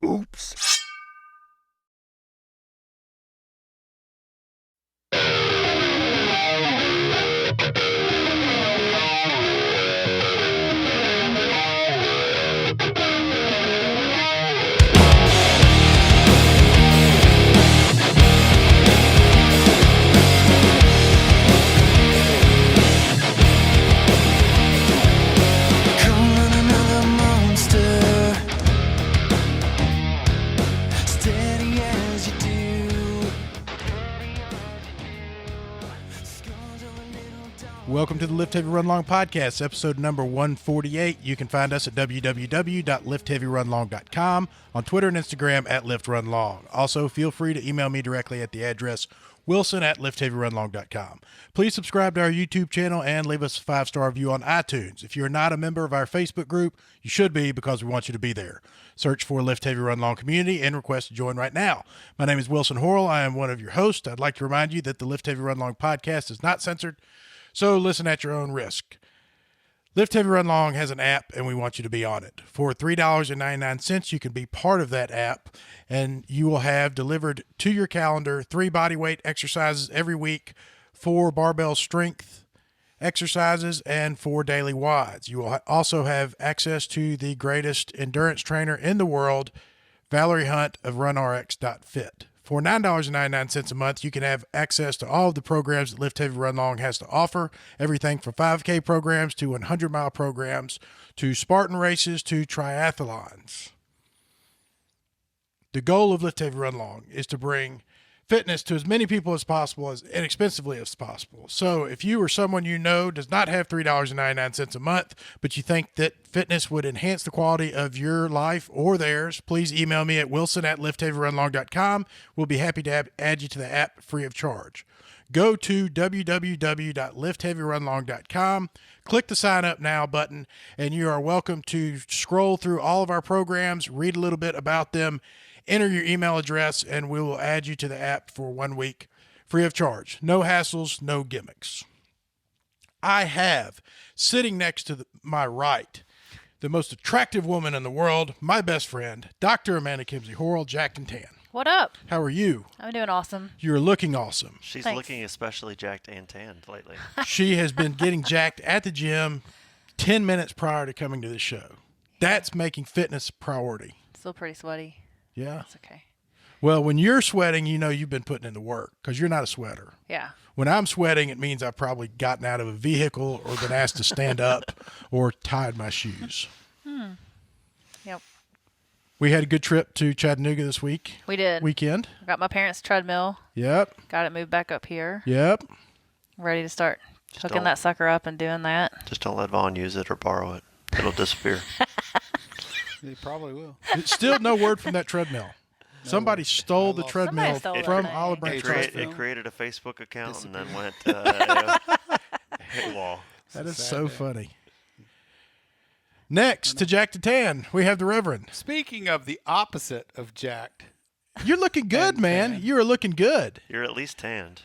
Oops. Welcome to the Lift Heavy Run Long podcast, episode number 148. You can find us at www.liftheavyrunlong.com, on Twitter and Instagram at liftrunlong. Also, feel free to email me directly at the address wilson@liftheavyrunlong.com. Please subscribe to our YouTube channel and leave us a 5-star review on iTunes. If you're not a member of our Facebook group, you should be, because we want you to be there. Search for Lift Heavy Run Long Community and request to join right now. My name is Wilson Horrell. I am one of your hosts. I'd like to remind you that the Lift Heavy Run Long podcast is not censored, so listen at your own risk. Lift Heavy Run Long has an app, and we want you to be on it. For $3.99, you can be part of that app, and you will have delivered to your calendar 3 bodyweight exercises every week, 4 barbell strength exercises, and 4 daily WODs. You will also have access to the greatest endurance trainer in the world, Valerie Hunt of RunRx.fit. For $9.99 a month, you can have access to all of the programs that Lift Heavy Run Long has to offer. Everything from 5K programs to 100-mile programs to Spartan races to triathlons. The goal of Lift Heavy Run Long is to bring fitness to as many people as possible, as inexpensively as possible. So if you or someone you know does not have $3.99 a month, but you think that fitness would enhance the quality of your life or theirs, please email me at wilson@liftheavyrunlong.com. We'll be happy to add you to the app free of charge. Go to www.liftheavyrunlong.com, click the sign up now button, and you are welcome to scroll through all of our programs, read a little bit about them, enter your email address, and we will add you to the app for 1 week free of charge. No hassles, no gimmicks. I have, sitting next to my right, the most attractive woman in the world, my best friend, Dr. Amanda Kimsey Horrell, jacked and tan. What up? How are you? I'm doing awesome. You're looking awesome. She's Thanks. looking especially jacked and tanned lately. She has been getting jacked at the gym 10 minutes prior to coming to the show. That's making fitness a priority. Still pretty sweaty. Yeah. That's okay. Well, when you're sweating, you know you've been putting in the work, because you're not a sweater. Yeah. When I'm sweating, it means I've probably gotten out of a vehicle or been asked to stand up or tied my shoes. Yep. We had a good trip to Chattanooga this weekend. We did. Weekend. Got my parents' treadmill. Yep. Got it moved back up here. Yep. Ready to start hooking don't- that sucker up and doing that. Just don't let Vaughn use it or borrow it. It'll disappear. He probably will. It's still no word from that treadmill. Somebody stole the treadmill Somebody stole from that Olive thing. Branch It Hospital. created a Facebook account and then went AWOL. That is so funny. Next to Jack to Tan, we have the Reverend. Speaking of the opposite of jacked. You're looking good, And man. tan. You are looking good. You're at least tanned.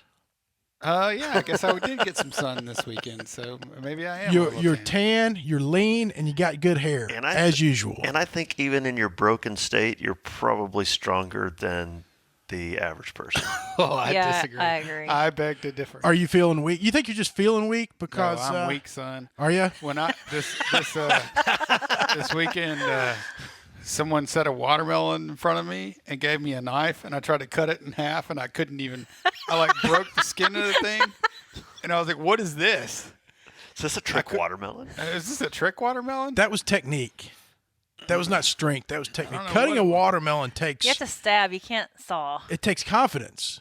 Yeah, I guess I did get some sun this weekend, so maybe I am. You're tan, you're lean, and you got good hair, as usual. And I think even in your broken state, you're probably stronger than the average person. Oh, I Yeah, disagree. I agree. I beg to differ. Are you feeling weak? You think you're just feeling weak because No, I'm weak, son. Are you? When I this weekend, someone set a watermelon in front of me and gave me a knife, and I tried to cut it in half, and I couldn't even. I broke the skin of the thing, and I was like, "What is this? Is this a trick watermelon? Is this a trick watermelon?" That was technique. That was not strength. That was technique. know Cutting what a it was. watermelon takes. You have to stab. You can't saw. It takes confidence.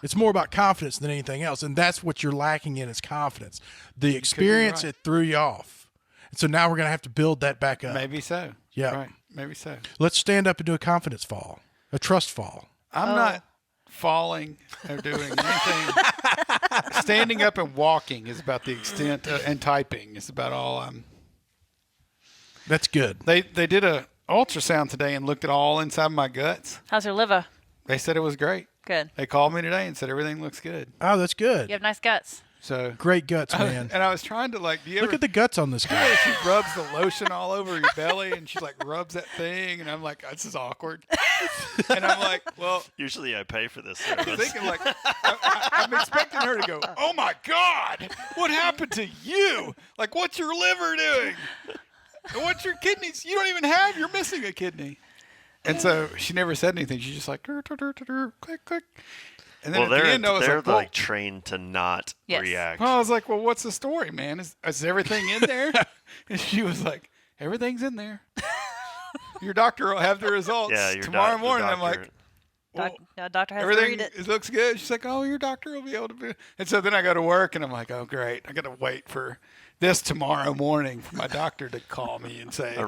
It's more about confidence than anything else, and that's what you're lacking in is confidence. The experience, right. it threw you off, and so now we're gonna have to build that back up. Maybe so. Yeah. Right. Maybe so. Let's stand up and do a confidence fall, a trust fall. I'm not falling or doing anything. Standing up and walking is about the extent, and typing is about all I'm. That's good. They did a ultrasound today and looked at all inside my guts. How's your liver? They said it was great. Good. They called me today and said everything looks good. Oh, that's good. You have nice guts. So Great guts, man. and I was trying to like, do you Look ever? at the guts on this guy. She rubs the lotion all over your belly, and she like rubs that thing, and I'm like, this is awkward. And I'm like, well, Usually I pay for this I'm service. thinking like, I'm expecting her to go, oh my God, what happened to you? Like, what's your liver doing? And what's your kidneys? You don't even have. You're missing a kidney. And so she never said anything. She's just like, click, click. And then Well, at the end, I was they're like, well, like trained to not Yes. react. well, I was like, well, what's the story, man? Is everything in there? And she was like, everything's in there. Your doctor will have the results Yeah, your tomorrow the morning. I'm doctor- like, well, Doctor has to everything read it. it looks good. She's like, oh, your doctor will be able to do it. And so then I go to work, and I'm like, oh, great. I got to wait for this tomorrow morning for my doctor to call me and say.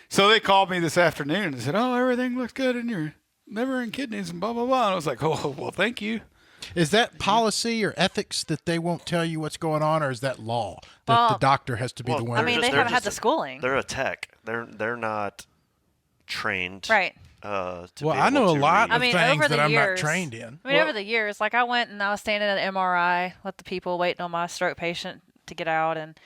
So they called me this afternoon and said, oh, everything looks good in your liver and kidneys and blah, blah, blah. And I was like, oh, well, thank you. Is that policy or ethics that they won't tell you what's going on, or is that law that Well, the doctor has to be the well, one? I mean, they they're haven't had just the schooling. They're a tech. They're not trained. Right. To well, be I know able a to lot read. of I mean, things over the that I'm not years- trained in. I mean, over the years, like I went and I was standing at an MRI with the people waiting on my stroke patient to get out, and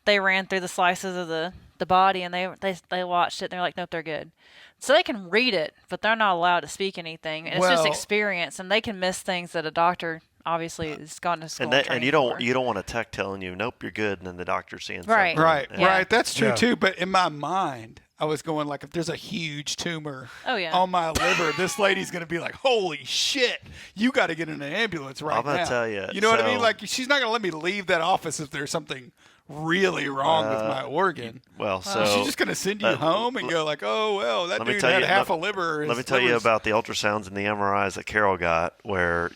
they ran through the slices of the body, and they watched it, and they're like, nope, they're good. So they can read it, but they're not allowed to speak anything. And it's just Well- experience, and they can miss things that a doctor obviously has gone to school And trained you for. don't want a tech telling you, nope, you're good, and then the doctor's seeing Right. something. Right, Yeah. right. That's true, Yeah. too. But in my mind, I was going like, if there's a huge tumor Oh, yeah. on my liver, this lady's going to be like, holy shit, you got to get in an ambulance right I'm gonna now. tell you, You know what I mean? so- Like, she's not going to let me leave that office if there's something really wrong with my organ. Well, so She's just going to send you home and go like, oh, well, that let me dude tell had you- half let- a liver. let me tell you about the ultrasounds and the MRIs that Carol got, where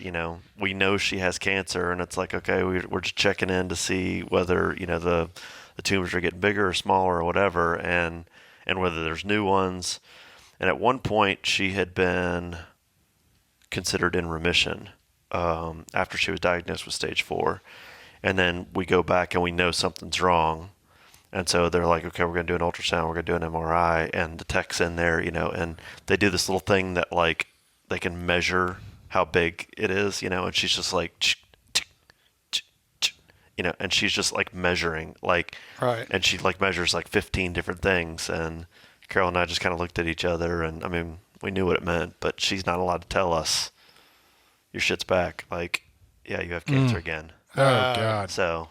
we know she has cancer, and it's like, okay, we're just checking in to see whether the tumors are getting bigger or smaller or whatever, and whether there's new ones. And at one point, she had been considered in remission after she was diagnosed with stage 4, and then we go back and we know something's wrong. And so they're like, okay, we're going to do an ultrasound, we're going to do an MRI, and the tech's in there, and they do this little thing that like they can measure how big it is, and she's just like, and she's just like measuring, like, Right. and she like measures like 15 different things, and Carol and I just kind of looked at each other, and I mean, we knew what it meant, but she's not allowed to tell us your shit's back, like, yeah, you have cancer again. Oh God. So.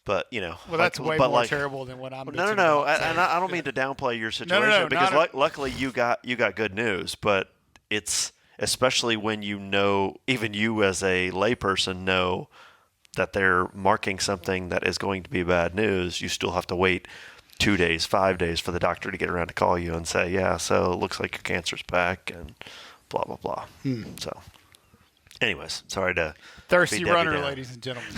But Well, that's way more terrible than what I'm no, bitching no. about. And I don't mean to downplay your situation no, because not luckily you got good news. But it's especially when even you as a layperson know that they're marking something that is going to be bad news. You still have to wait 2 days, 5 days for the doctor to get around to call you and say, yeah, so it looks like your cancer's back and blah blah blah. So, anyways, sorry to Thirsty beat Debbie runner, down. ladies and gentlemen.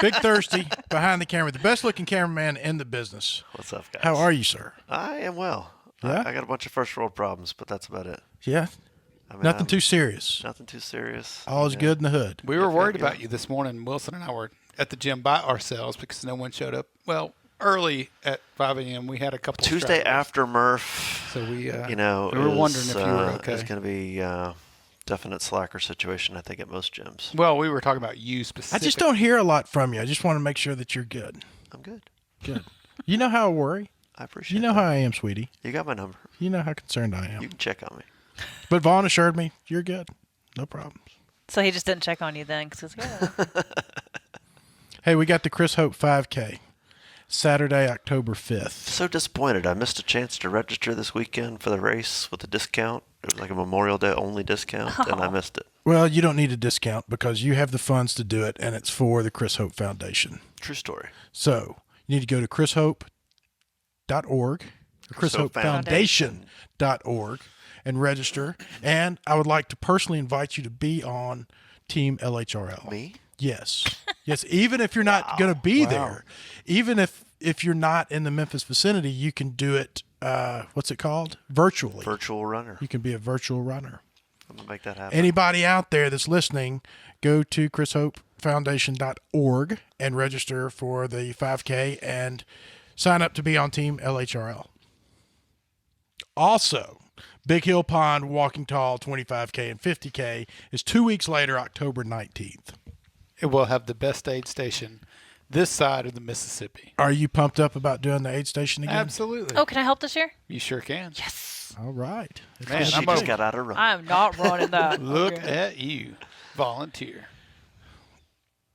Big Thirsty behind the camera, the best looking cameraman in the business. What's up, guys? How are you, sir? I am well. Yeah? I got a bunch of first world problems, but that's about it. Yeah. I mean, Nothing I'm- too serious. Nothing too serious. All's Yeah. good in the hood. We were Yeah, worried yeah. about you this morning. Wilson and I were at the gym by ourselves because no one showed up. Well, early at 5 a.m. we had a couple Tuesday stragglers. after Murph, So we, we were wondering if you were okay. It's going to be definite slacker situation, I think, at most gyms. Well, we were talking about you I specifically. just don't hear a lot from you. I just want to make sure that you're good. I'm good. Good. You know how I worry. I appreciate You know that. how I am, sweetie. You got my number. You know how concerned I am. You can check on me. But Vaughn assured me you're good. No problems. So he just didn't check on you then because Hey, we got the Chris Hope 5K, Saturday, October 5th. So disappointed. I missed a chance to register this weekend for the race with a discount. It was like a Memorial Day only discount, and I missed it. Well, you don't need a discount because you have the funds to do it, and it's for the Chris Hope Foundation. True story. So you need to go to chrishope.org, or chrishopefoundation.org, and register. And I would like to personally invite you to be on Team LHRL. Me? Yes. Yes. Even if you're not going to be there, even if you're not in the Memphis vicinity, you can do it. What's it called? Virtually. Virtual runner. You can be a virtual runner. I'm going to make that happen. Anybody out there that's listening, go to chrishopefoundation.org and register for the 5K and sign up to be on Team LHRL. Also, Big Hill Pond Walking Tall 25K and 50K is 2 weeks later, October 19th. it will have the best aid station this side of the Mississippi. Are you pumped up about doing the aid station again? Absolutely. Oh, can I help this year? You sure can. Yes. All right. Man, She I'm just a- got out of run. I am not running that. Look at you. Volunteer.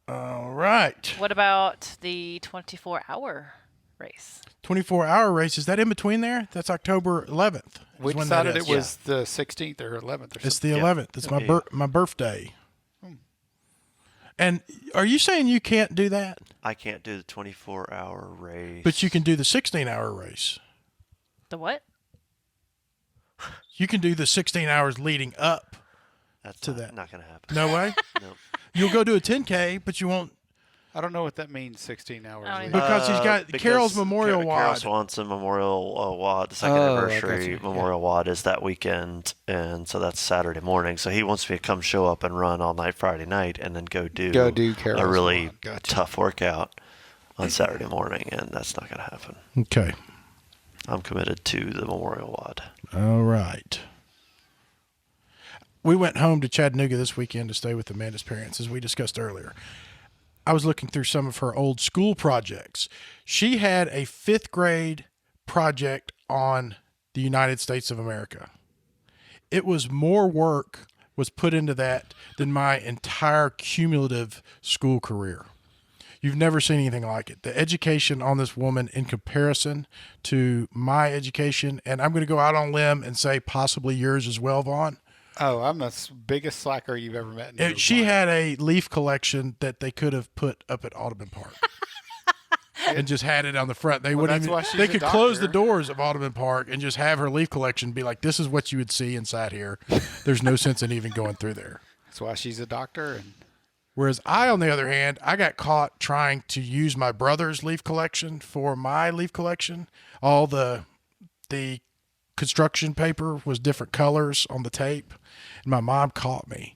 All right. What about the 24-hour race? 24-hour race. Is that in between there? That's October 11th. is We when that decided is. it was the 16th or 11th or It's something. the 11th. It's my birthday. And are you saying you can't do that? I can't do the 24-hour race. But you can do the 16-hour race. The what? You can do the 16 hours leading up. That's to not, that. not going to happen. No way? No. You'll go do a 10K, but you won't. I don't know what that means, 16 hours. I don't later. either. Because he's got Because Carol's Memorial Carol Wad. Swanson Memorial Wad, the second Oh, I anniversary gotcha. Memorial Wad is that weekend, and so that's Saturday morning. So he wants me to come show up and run all night Friday night, and then go do Carol's a really Wad. Gotcha. tough workout on Saturday morning, and that's not going to happen. Okay. I'm committed to the Memorial Wad. All right. We went home to Chattanooga this weekend to stay with Amanda's parents, as we discussed earlier. I was looking through some of her old school projects. She had a 5th grade project on the United States of America. It was more work was put into that than my entire cumulative school career. You've never seen anything like it. The education on this woman in comparison to my education, and I'm going to go out on a limb and say possibly yours as well, Vaughn. Oh, I'm the biggest slacker you've ever met. In your She life. had a leaf collection that they could have put up at Audubon Park. And just had it on the front. They wouldn't that's even. why she's They a could close the doctor. doors of Audubon Park and just have her leaf collection be like, "This is what you would see inside here." There's no sense in even going through there. That's why she's a doctor. And Whereas I, on the other hand, I got caught trying to use my brother's leaf collection for my leaf collection. All the construction paper was different colors on the tape, and my mom caught me,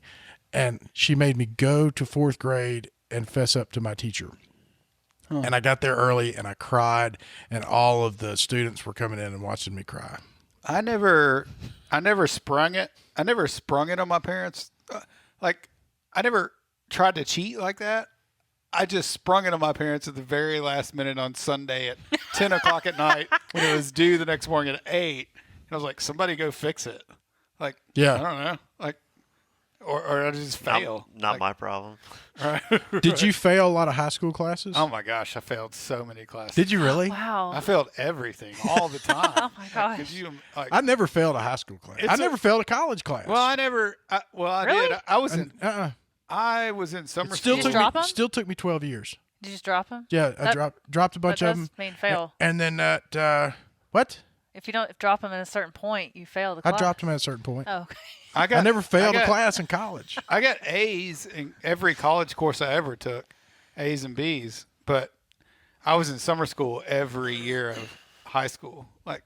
and she made me go to 4th grade and fess up to my teacher. And I got there early, and I cried, and all of the students were coming in and watching me cry. I never sprung it. I never sprung it on my parents. I never tried to cheat like that. I just sprung it on my parents at the very last minute on Sunday at 10 o'clock at night when it was due the next morning at 8. And I was like, somebody go fix it. Like, Yeah. I don't know. Like, or I just fail. Not my problem. Did you fail a lot of high school classes? Oh my gosh, I failed so many classes. Did you really? Wow. I failed everything all the time. Oh my gosh. Could you, like, I never failed a high school class. It's I a- never failed a college class. well, I never. I Really? did. I was in. Uh-uh. I was in summer Still you school. just drop 'em? Still took me 12 years. Did you just drop them? Yeah, I That- dropped a bunch that of does them. mean fail. And then what? If you don't drop them at a certain point, you fail the I class. dropped them at a certain point. Oh, okay. I never failed I a got- class in college. I got A's in every college course I ever took, A's and B's. But I was in summer school every year of high school, like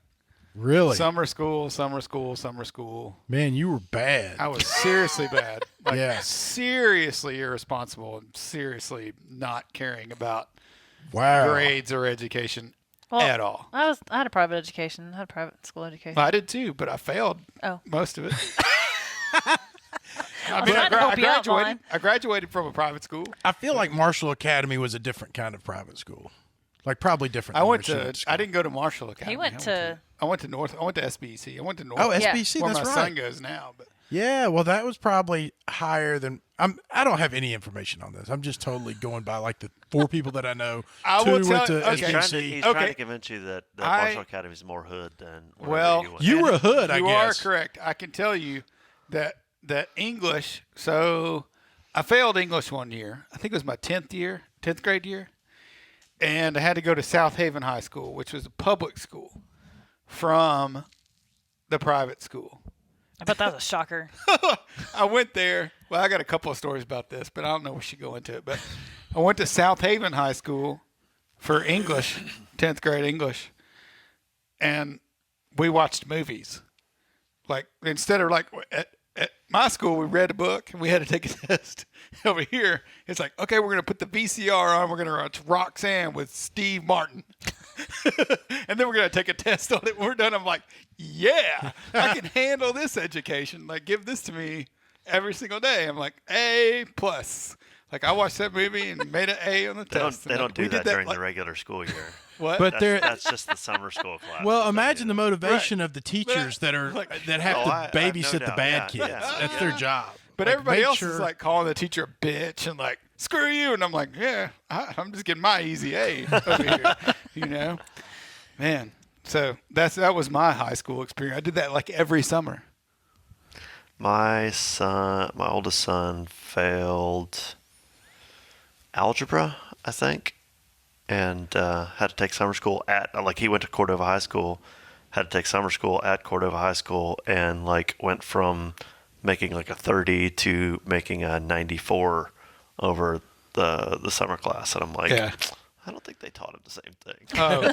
Really? summer school, summer school, summer school. Man, you were bad. I was seriously bad, like Yeah. seriously irresponsible, and seriously not caring about Wow. grades or education Well, at all. I had a private education. I had a private school education. I did too, but I failed Oh. most of it. I was trying to help you out, Vaughn. I graduated from a private school. I feel like Marshall Academy was a different kind of private school. Like probably different. I than went where she to. I didn't go to Marshall Academy. He went to. I went to North. I went to SBC. I went to North. Oh, Yeah. SBC. where That's my right. son goes now. But Yeah, well, that was probably higher than. I don't have any information on this. I'm just totally going by like the 4 people that I know. I 2 will went tell- to okay. He's trying to, SBC. he's trying Okay. to convince you that I- Marshall Academy is more hood than wherever Well, you went. You were a hood, I you guess. are correct. I can tell you that English. So I failed English one year. I think it was my 10th grade year, and I had to go to South Haven High School, which was a public school, from the private school. I bet that was a shocker. I went there. Well, I got a couple of stories about this, but I don't know if we should go into it. But I went to South Haven High School for English, 10th grade English, and we watched movies. Like, instead of like at my school, we read a book and we had to take a test. Over here, it's like, okay, we're going to put the VCR on. We're going to watch Roxanne with Steve Martin. And then we're going to take a test on it. When we're done, I'm like, yeah, I can handle this education. Like, give this to me every single day. I'm like, A+. Like I watched that movie and made an A on the test. They don't do that during the regular school year. What? But That's just the summer school class. Well, imagine the motivation of the teachers that have Oh, to I have babysit no the doubt. bad Yeah, kids. yeah, That's yeah. their job. But Like, everybody make else sure- is like calling the teacher a bitch and like, screw you. And I'm like, yeah, I'm just getting my easy A over here, you know? Man, so that was my high school experience. I did that like every summer. My oldest son failed algebra, I think, and had to take summer school he went to Cordova High School, had to take summer school at Cordova High School, and like went from making like a 30 to making a 94 over the summer class, and I'm like, Yeah. I don't think they taught him the same thing. Oh,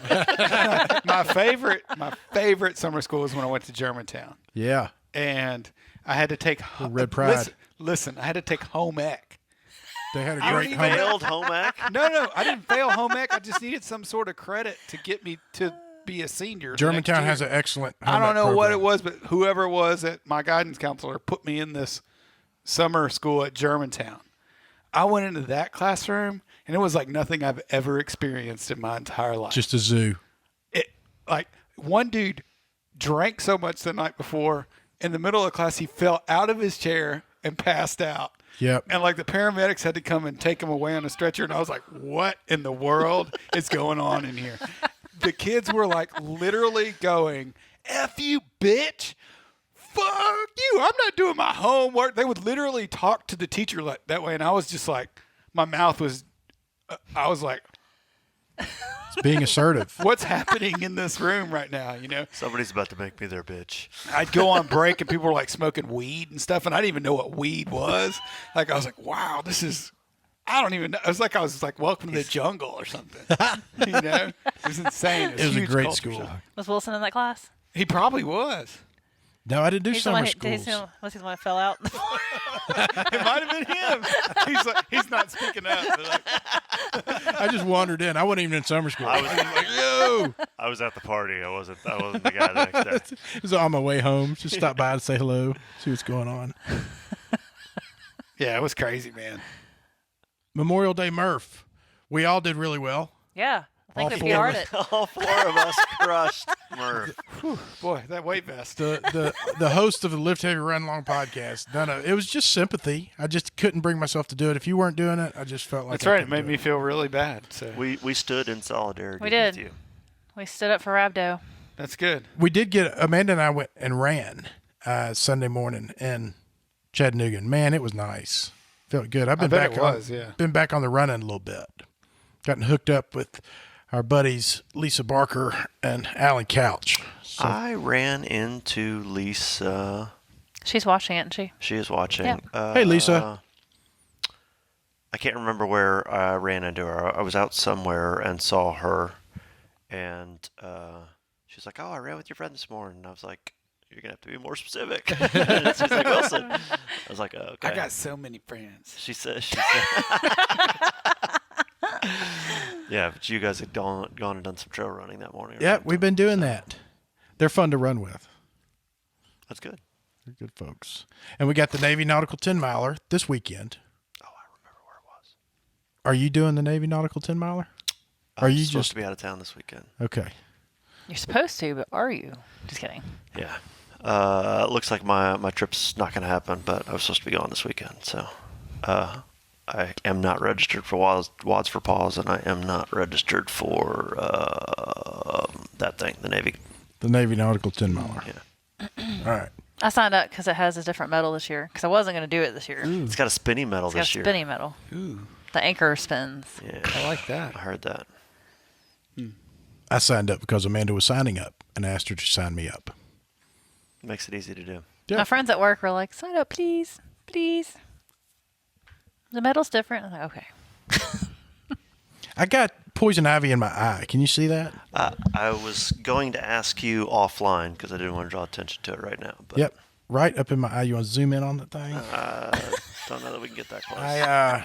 my favorite summer school was when I went to Germantown. Yeah. And I had to take Red Pride. Listen, I had to take home ec. They had a You great home. failed home ec? No, I didn't fail home ec. I just needed some sort of credit to get me to be a senior. Germantown has an excellent home I don't ec know what program. it was, but whoever it was at my guidance counselor put me in this summer school at Germantown. I went into that classroom, and it was like nothing I've ever experienced in my entire life. Just a zoo. Like one dude drank so much the night before, in the middle of class, he fell out of his chair and passed out. Yep. And like the paramedics had to come and take him away on a stretcher. And I was like, what in the world is going on in here? The kids were like literally going, F you, bitch. Fuck you. I'm not doing my homework. They would literally talk to the teacher like that way. And I was just like, my mouth was, I was like, It's being assertive. what's happening in this room right now? You know? Somebody's about to make me their bitch. I'd go on break and people were like smoking weed and stuff, and I didn't even know what weed was. Like I was like, wow, this is. I don't even know. It was like I was like, welcome to the jungle or something. You know, it was insane. It was a huge great culture school. shock. Was Wilson in that class? He probably was. No, I didn't do He's the summer one who- schools. Was he the one that fell out? It might have been him. He's like, he's not speaking up. They're like, I just wandered in. I wasn't even in summer school. I was, like, yo. I was at the party. I wasn't the guy the next day. It was on my way home. Just stop by to say hello, see what's going on. yeah, it was crazy, man. Memorial Day Murph. We all did really well. Yeah. I All think we four PR'd of it. All four of us crushed Murph. Boy, that weight vest. The host of the Lift Heavy Run Long podcast. It was just sympathy. I just couldn't bring myself to do it. If you weren't doing it, I just felt like That's I right. It couldn't made do me feel really bad. So We stood in solidarity We did. with you. We stood up for Rabdo. that's good. We did get Amanda and I went and ran Sunday morning in Chattanooga. Man, it was nice. Felt good. I've been bet back it was, yeah. been back on the running a little bit. Gotten hooked up with our buddies Lisa Barker and Alan Couch. So I ran into Lisa. She's watching it, isn't she? She is watching. Yeah. Hey, Lisa. I can't remember where I ran into her. I was out somewhere and saw her, and she's like, "Oh, I ran with your friend this morning." And I was like, "You're gonna have to be more specific." And she's like, "Wilson." I was like, "Oh, okay." I got so many friends. She said. Yeah, but you guys had gone and done some trail running that morning. or yeah, something. we've been doing that. They're fun to run with. That's good. They're good folks. And we got the Navy Nautical 10 miler this weekend. Oh, I remember where it was. Are you doing the Navy Nautical 10 miler? I'm Are you supposed just to be out of town this weekend? okay? You're supposed to, but are you? Just kidding. Yeah. Looks like my trip's not going to happen, but I was supposed to be going this weekend. So I am not registered for Wads for Paws, and I am not registered for that thing, the Navy. The Navy Nautical 10 miler. Yeah. All right. I signed up because it has a different medal this year. Because I wasn't going to do it this year. It's got a spinny medal It's got this a year. spinning medal. Ooh, The anchor spins. Yeah, I like that. I heard that. I signed up because Amanda was signing up and asked her to sign me up. Makes it easy to do. Yeah. My friends at work were like, sign up, please. Please. The medal's different. I'm like, okay. I got poison ivy in my eye. Can you see that? I was going to ask you offline because I didn't want to draw attention to it right now. But Yep. Right up in my eye. You want to zoom in on that thing? don't know that we can get that close.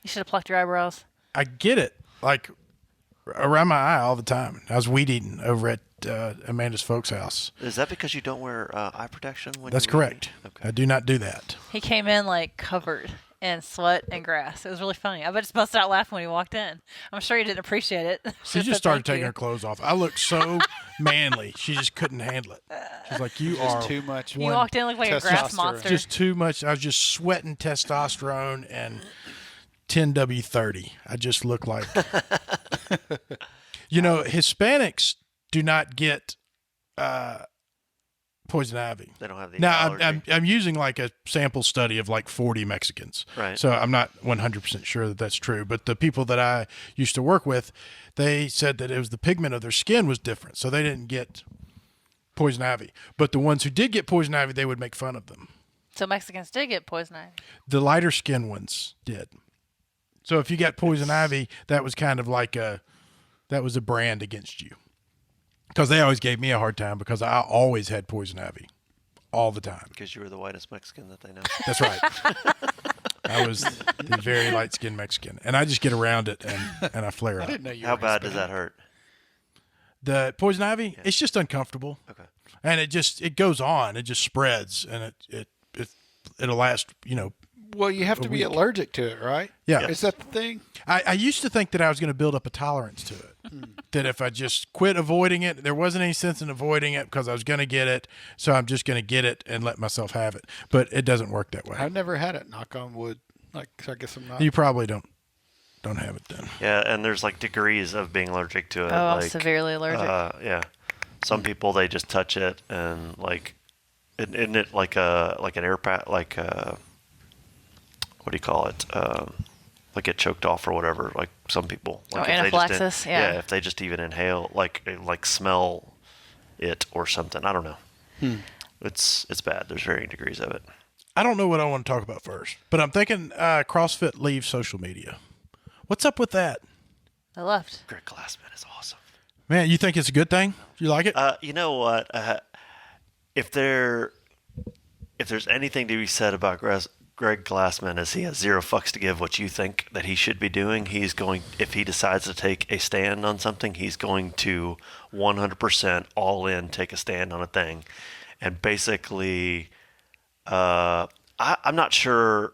You should have plucked your eyebrows. I get it like around my eye all the time. I was weed eating over at Amanda's folks' house. Is that because you don't wear eye protection when That's you correct. eat? Okay. I do not do that. He came in like covered in sweat and grass. It was really funny. I bet just busted out laughing when he walked in. I'm sure he didn't appreciate it. She just started taking her clothes off. I looked so manly. She just couldn't handle it. She's like, you are too much. You walked in looking like a grass testosterone. monster. just too much. I was just sweating testosterone and 10W30. I just look like, Hispanics do not get poison ivy. They don't have the Now, allergy. I'm using like a sample study of like 40 Mexicans. Right. So I'm not 100% sure that that's true. But the people that I used to work with, they said that it was the pigment of their skin was different. So they didn't get poison ivy. But the ones who did get poison ivy, they would make fun of them. So Mexicans did get poison ivy. The lighter skin ones did. So if you got poison ivy, that was kind of like that was a brand against you. Because they always gave me a hard time because I always had poison ivy all the time. Because you were the whitest Mexican that they know. That's right. I was the very light-skinned Mexican. And I just get around it and I flare I up. didn't know you How were bad does Hispanic. that hurt? The poison ivy, it's just uncomfortable. Okay. And it goes on. It just spreads. And it'll last, Well, you have to be week. allergic to it, right? Yeah. Is that the thing? I used to think that I was going to build up a tolerance to it. That if I just quit avoiding it, there wasn't any sense in avoiding it because I was going to get it. So I'm just going to get it and let myself have it. But it doesn't work that way. I've never had it. Knock on wood. Like, I guess I'm not. You probably don't have it then. Yeah, and there's like degrees of being allergic to it. Oh, I'm like, severely allergic. Yeah. Some people they just touch it and like, isn't it like an air pack, like what do you call it? Like get choked off or whatever. Like some people. Like if they just anaphylaxis. Yeah. if they just even inhale, like smell it or something. I don't know. It's bad. There's varying degrees of it. I don't know what I want to talk about first, but I'm thinking CrossFit leaves social media. What's up with that? I left. Greg Glassman is awesome. Man, you think it's a good thing? You like it? You know what? If there's anything to be said about Greg Glassman, is he has zero fucks to give what you think that he should be doing. If he decides to take a stand on something, he's going to 100% all in take a stand on a thing. And basically, I'm not sure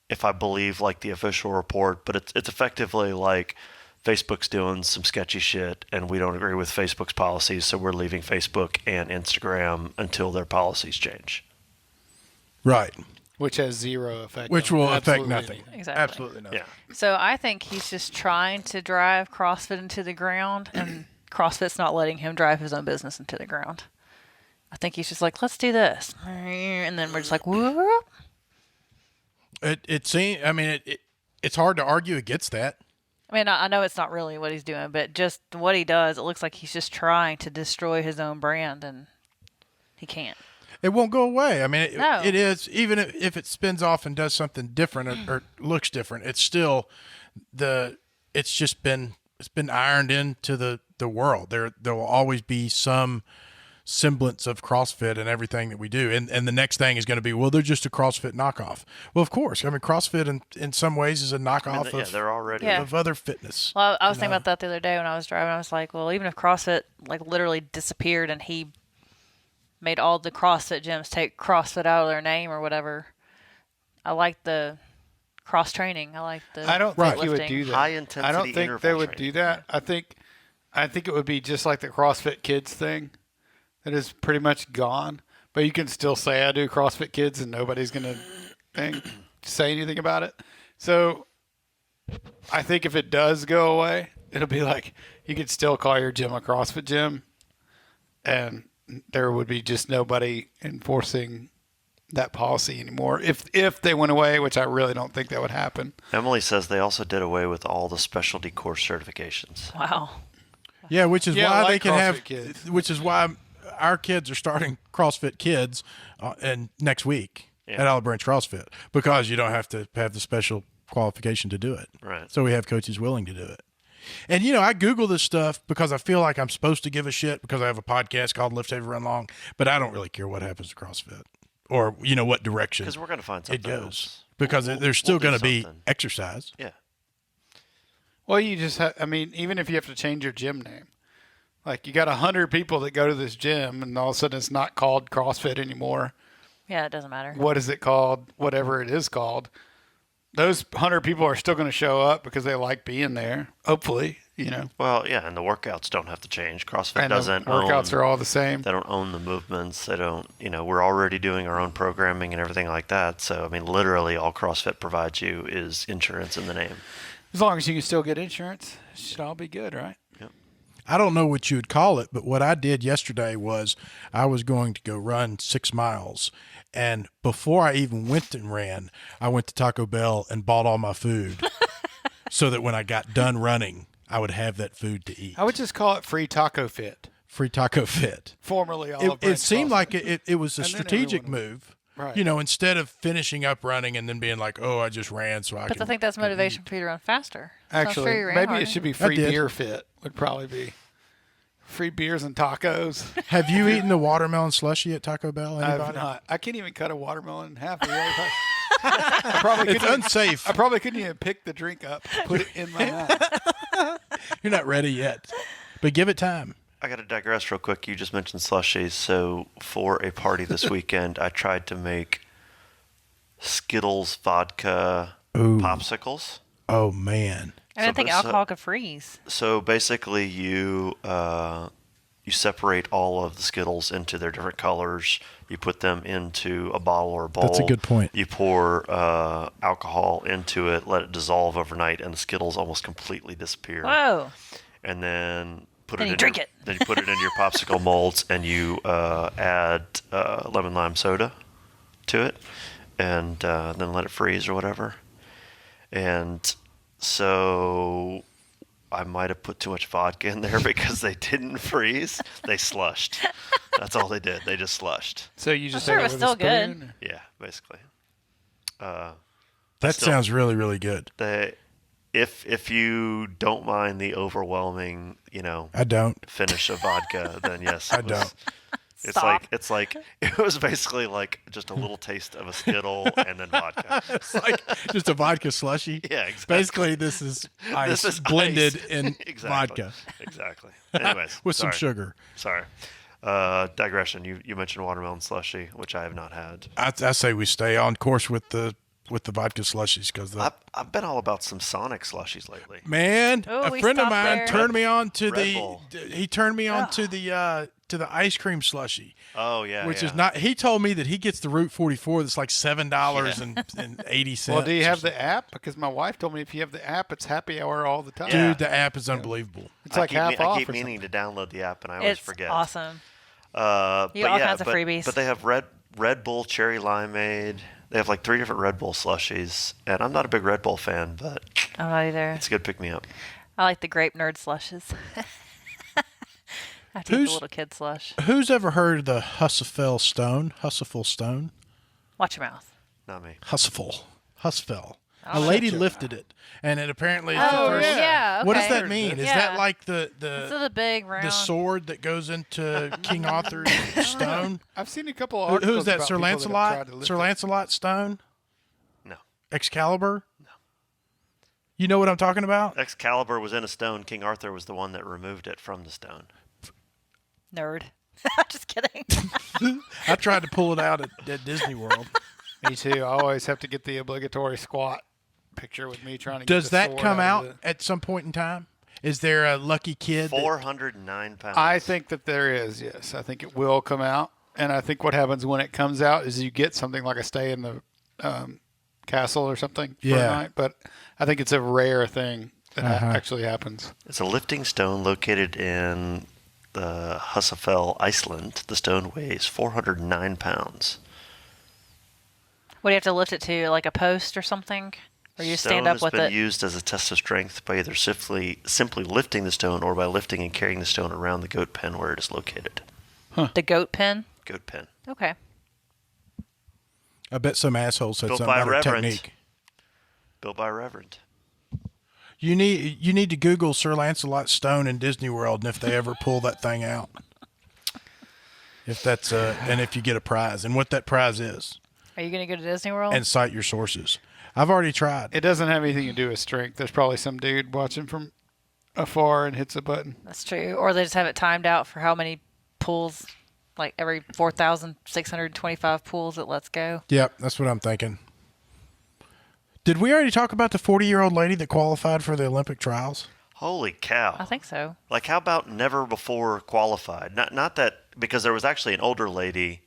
if I believe like the official report, but it's effectively like Facebook's doing some sketchy shit and we don't agree with Facebook's policies, so we're leaving Facebook and Instagram until their policies change. Right. Which has zero effect. Which on will affect absolutely nothing. anything. Exactly. Absolutely nothing. Yeah. So I think he's just trying to drive CrossFit into the ground, and CrossFit's not letting him drive his own business into the ground. I think he's just like, let's do this. And then we're just like, whoop. It seems. I mean, it's hard to argue against that. I mean, I know it's not really what he's doing, but just what he does, it looks like he's just trying to destroy his own brand, and he can't. It won't go away. I mean, No. it is, even if it spins off and does something different or looks different, it's still it's been ironed into the world. There will always be some semblance of CrossFit and everything that we do. And the next thing is going to be, well, they're just a CrossFit knockoff. Well, of course. I mean, CrossFit in some ways is a knockoff They're already. Yeah. of other fitness. Well, I was thinking about that the other day when I was driving. I was like, well, even if CrossFit like literally disappeared and he made all the CrossFit gyms take CrossFit out of their name or whatever, I like the cross training. I like the I don't think you would weightlifting. do that. High intensity I don't think interval they would training. do that. I think it would be just like the CrossFit Kids thing that is pretty much gone. But you can still say I do CrossFit Kids and nobody's going to say anything about it. So I think if it does go away, it'll be like you could still call your gym a CrossFit gym and there would be just nobody enforcing that policy anymore. If they went away, which I really don't think that would happen. Emily says they also did away with all the specialty course certifications. Wow. Yeah, which is Yeah, why like they can CrossFit have, Kids. which is why our kids are starting CrossFit Kids and next week at Olive Branch CrossFit, because you don't have to have the special qualification to do it. Right. So we have coaches willing to do it. And, I Google this stuff because I feel like I'm supposed to give a shit because I have a podcast called Lift Heavy Run Long, but I don't really care what happens to CrossFit or, what direction Because we're going to find it something goes. else. Because there's still we'll do going to be something. exercise. Yeah. Well, you just even if you have to change your gym name, like you got 100 people that go to this gym and all of a sudden it's not called CrossFit anymore. Yeah, it doesn't matter. What is it called? Whatever it is called. those 100 people are still going to show up because they like being there. Hopefully, Well, yeah, and the workouts don't have to change. CrossFit And doesn't the workouts own, are all the same. They don't own the movements. They don't, we're already doing our own programming and everything like that. So, I mean, literally all CrossFit provides you is insurance in the name. As long as you can still get insurance, it should all be good, right? Yep. I don't know what you would call it, but what I did yesterday was I was going to go run 6 miles. And before I even went and ran, I went to Taco Bell and bought all my food so that when I got done running, I would have that food to eat. I would just call it Free Taco Fit. Free Taco Fit. Formerly Olive Branch It seemed CrossFit. like it was a And then strategic everyone- move. Right. Instead of finishing up running and then being like, oh, I just ran so I But can. I think that's motivation for you to run faster. So I'm Actually, sure you ran maybe harder. it should be Free did. Beer Fit. Would probably be free beers and tacos. Have you eaten the watermelon slushy at Taco Bell? I've Anybody? not. I can't even cut a watermelon in half. I probably It's couldn't. unsafe. I probably couldn't even pick the drink up, and put it in my mouth. You're not ready yet, but give it time. I got to digress real quick. You just mentioned slushies. So for a party this weekend, I tried to make Skittles vodka popsicles. Oh man. I didn't think So- alcohol could freeze. So basically, you separate all of the Skittles into their different colors. You put them into a bottle or a bowl. That's a good point. You pour alcohol into it, let it dissolve overnight, and the Skittles almost completely disappear. Whoa. And then Then you drink it. Then you put it in your popsicle molds, and you add lemon lime soda to it, and then let it freeze or whatever. And so I might have put too much vodka in there because they didn't freeze. They slushed. That's all they did. They just slushed. So you just sure ate it was with a still good. spoon? Yeah, basically. That Still- sounds really, really good. If you don't mind the overwhelming, I don't. finish of vodka, then yes, I it was- don't. Stop. It's like it was basically like just a little taste of a Skittle and then vodka. It's like just a vodka slushy. Yeah, exactly. Basically, this is ice This is blended ice. in Exactly. vodka Exactly. Anyways, with some sorry. sugar. Sorry. Digression. You mentioned watermelon slushy, which I have not had. I say we stay on course with the vodka slushies because I've been all about some Sonic slushies lately. man, Oh, a we friend of stopped mine there. turned me on to Red Bull. he turned me on to the ice cream slushy, Oh yeah, which yeah. is not. He told me that he gets the Route 44 that's like $7.80. Well, do you have the app? Because my wife told me if you have the app, it's happy hour all the time. Dude, Yeah. the app is unbelievable. It's like half I off keep or meaning something. to download the app, and I always It's forget. awesome. You all kinds of freebies. But they have Red Bull Cherry Limeade. They have like 3 different Red Bull slushies, and I'm not a big Red Bull fan, but I'm not either. it's a good pick me up. I like the grape nerd slushes. I have to eat Who's- the little kid slush. Who's ever heard of the Husafel Stone? Husafel Stone? Watch your mouth. Not me. Husafel. Husfel. A Oh, lady shut your lifted it, and it apparently is Oh, the first. yeah. Okay. What does that mean? Is Yeah. that like This is the a big round. the sword that goes into King Arthur's stone? I've seen a couple of articles. Who's that? about Sir people that have tried Lancelot? to lift Sir it. Lancelot Stone? No. Excalibur? No. You know what I'm talking about? Excalibur was in a stone. King Arthur was the one that removed it from the stone. Nerd. I'm just kidding. I tried to pull it out at Disney World. Me too. I always have to get the obligatory squat picture with me trying to. Does get the that sword come out out of the- at some point in time? Is there a lucky kid? 409 pounds. I think that there is. Yes, I think it will come out, and I think what happens when it comes out is you get something like a stay in the castle or something for Yeah. a night. But I think it's a rare thing that actually happens. It's a lifting stone located in the Husafell, Iceland. The stone weighs 409 pounds. What do you have to lift it to? Like a post or something? Or you stand up with has been it? used as a test of strength by either simply lifting the stone or by lifting and carrying the stone around the goat pen where it is located. The goat pen? Goat pen. Okay. I bet some asshole said Built something by about a Reverend. technique. Built by a reverend. You need to Google Sir Lancelot Stone in Disney World, and if they ever pull that thing out, if that's and if you get a prize, and what that prize is, Are you going to go to Disney World? and cite your sources. I've already tried. It doesn't have anything to do with strength. There's probably some dude watching from afar and hits a button. That's true. Or they just have it timed out for how many pulls, like every 4,625 pulls it lets go. Yep, that's what I'm thinking. Did we already talk about the 40-year-old lady that qualified for the Olympic trials? Holy cow. I think so. Like, how about never before qualified? Not that, because there was actually an older lady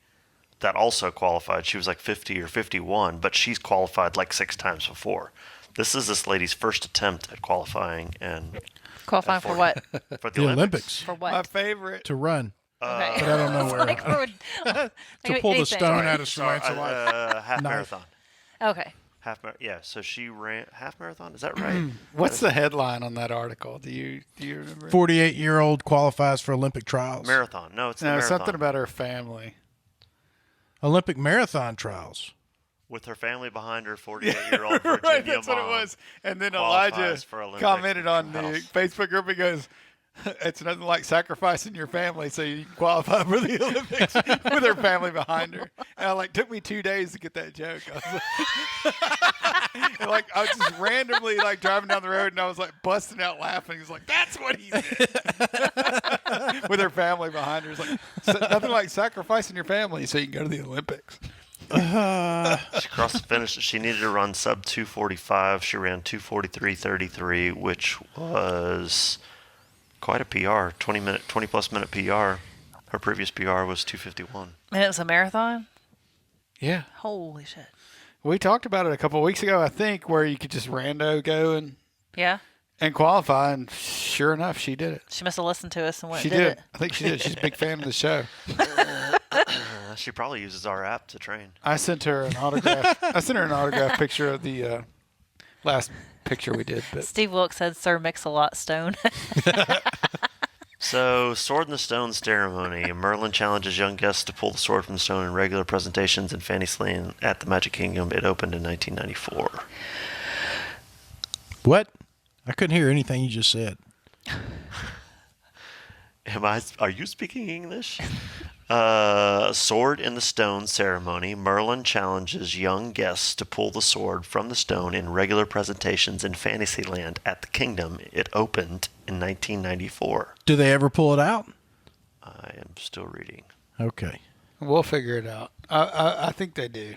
that also qualified. She was like 50 or 51, but she's qualified like 6 times before. This is this lady's first attempt at qualifying and Qualifying for what? for The Olympics. For what? My favorite. To run. Okay. But I don't know where. Like to maybe pull the anything. stone out of Samantha's life. half Knife. marathon. Okay. Yeah, so she ran half marathon. Is that right? What's the headline on that article? Do you remember? 48-year-old qualifies for Olympic trials. Marathon. No, it's the No, marathon. something about her family. Olympic marathon trials. With her family behind her, 48-year-old Virginia Right, that's what it mom was. And then qualifies Elijah for Olympic commented on the trials. Facebook group. He goes, "It's nothing like sacrificing your family so you can qualify for the Olympics with her family behind her." And took me 2 days to get that joke. I was just randomly driving down the road and I was busting out laughing. He's like, "That's what he meant." With her family behind her. It's nothing like sacrificing your family so you can go to the Olympics. She crossed the finish. She needed to run sub 245. She ran 243.33, which was quite a PR, 20 plus minute PR. Her previous PR was 251. And it was a marathon? Yeah. Holy shit. We talked about it a couple of weeks ago, I think, where you could just rando go Yeah. and qualify, and sure enough, she did it. She must have listened to us and went She and did did. it. I think she did. She's a big fan of the show. She probably uses our app to train. I sent her an autograph. I sent her an autograph picture of the last picture we did. But Steve Wilkes said Sir Mix-a-Lot Stone. So, Sword in the Stone ceremony. Merlin challenges young guests to pull the sword from the stone in regular presentations in Fantasyland at the Magic Kingdom. It opened in 1994. What? I couldn't hear anything you just said. Are you speaking English? Sword in the Stone ceremony. Merlin challenges young guests to pull the sword from the stone in regular presentations in Fantasyland at the Kingdom. It opened in 1994. Do they ever pull it out? I am still reading. Okay. we'll figure it out. I think they do.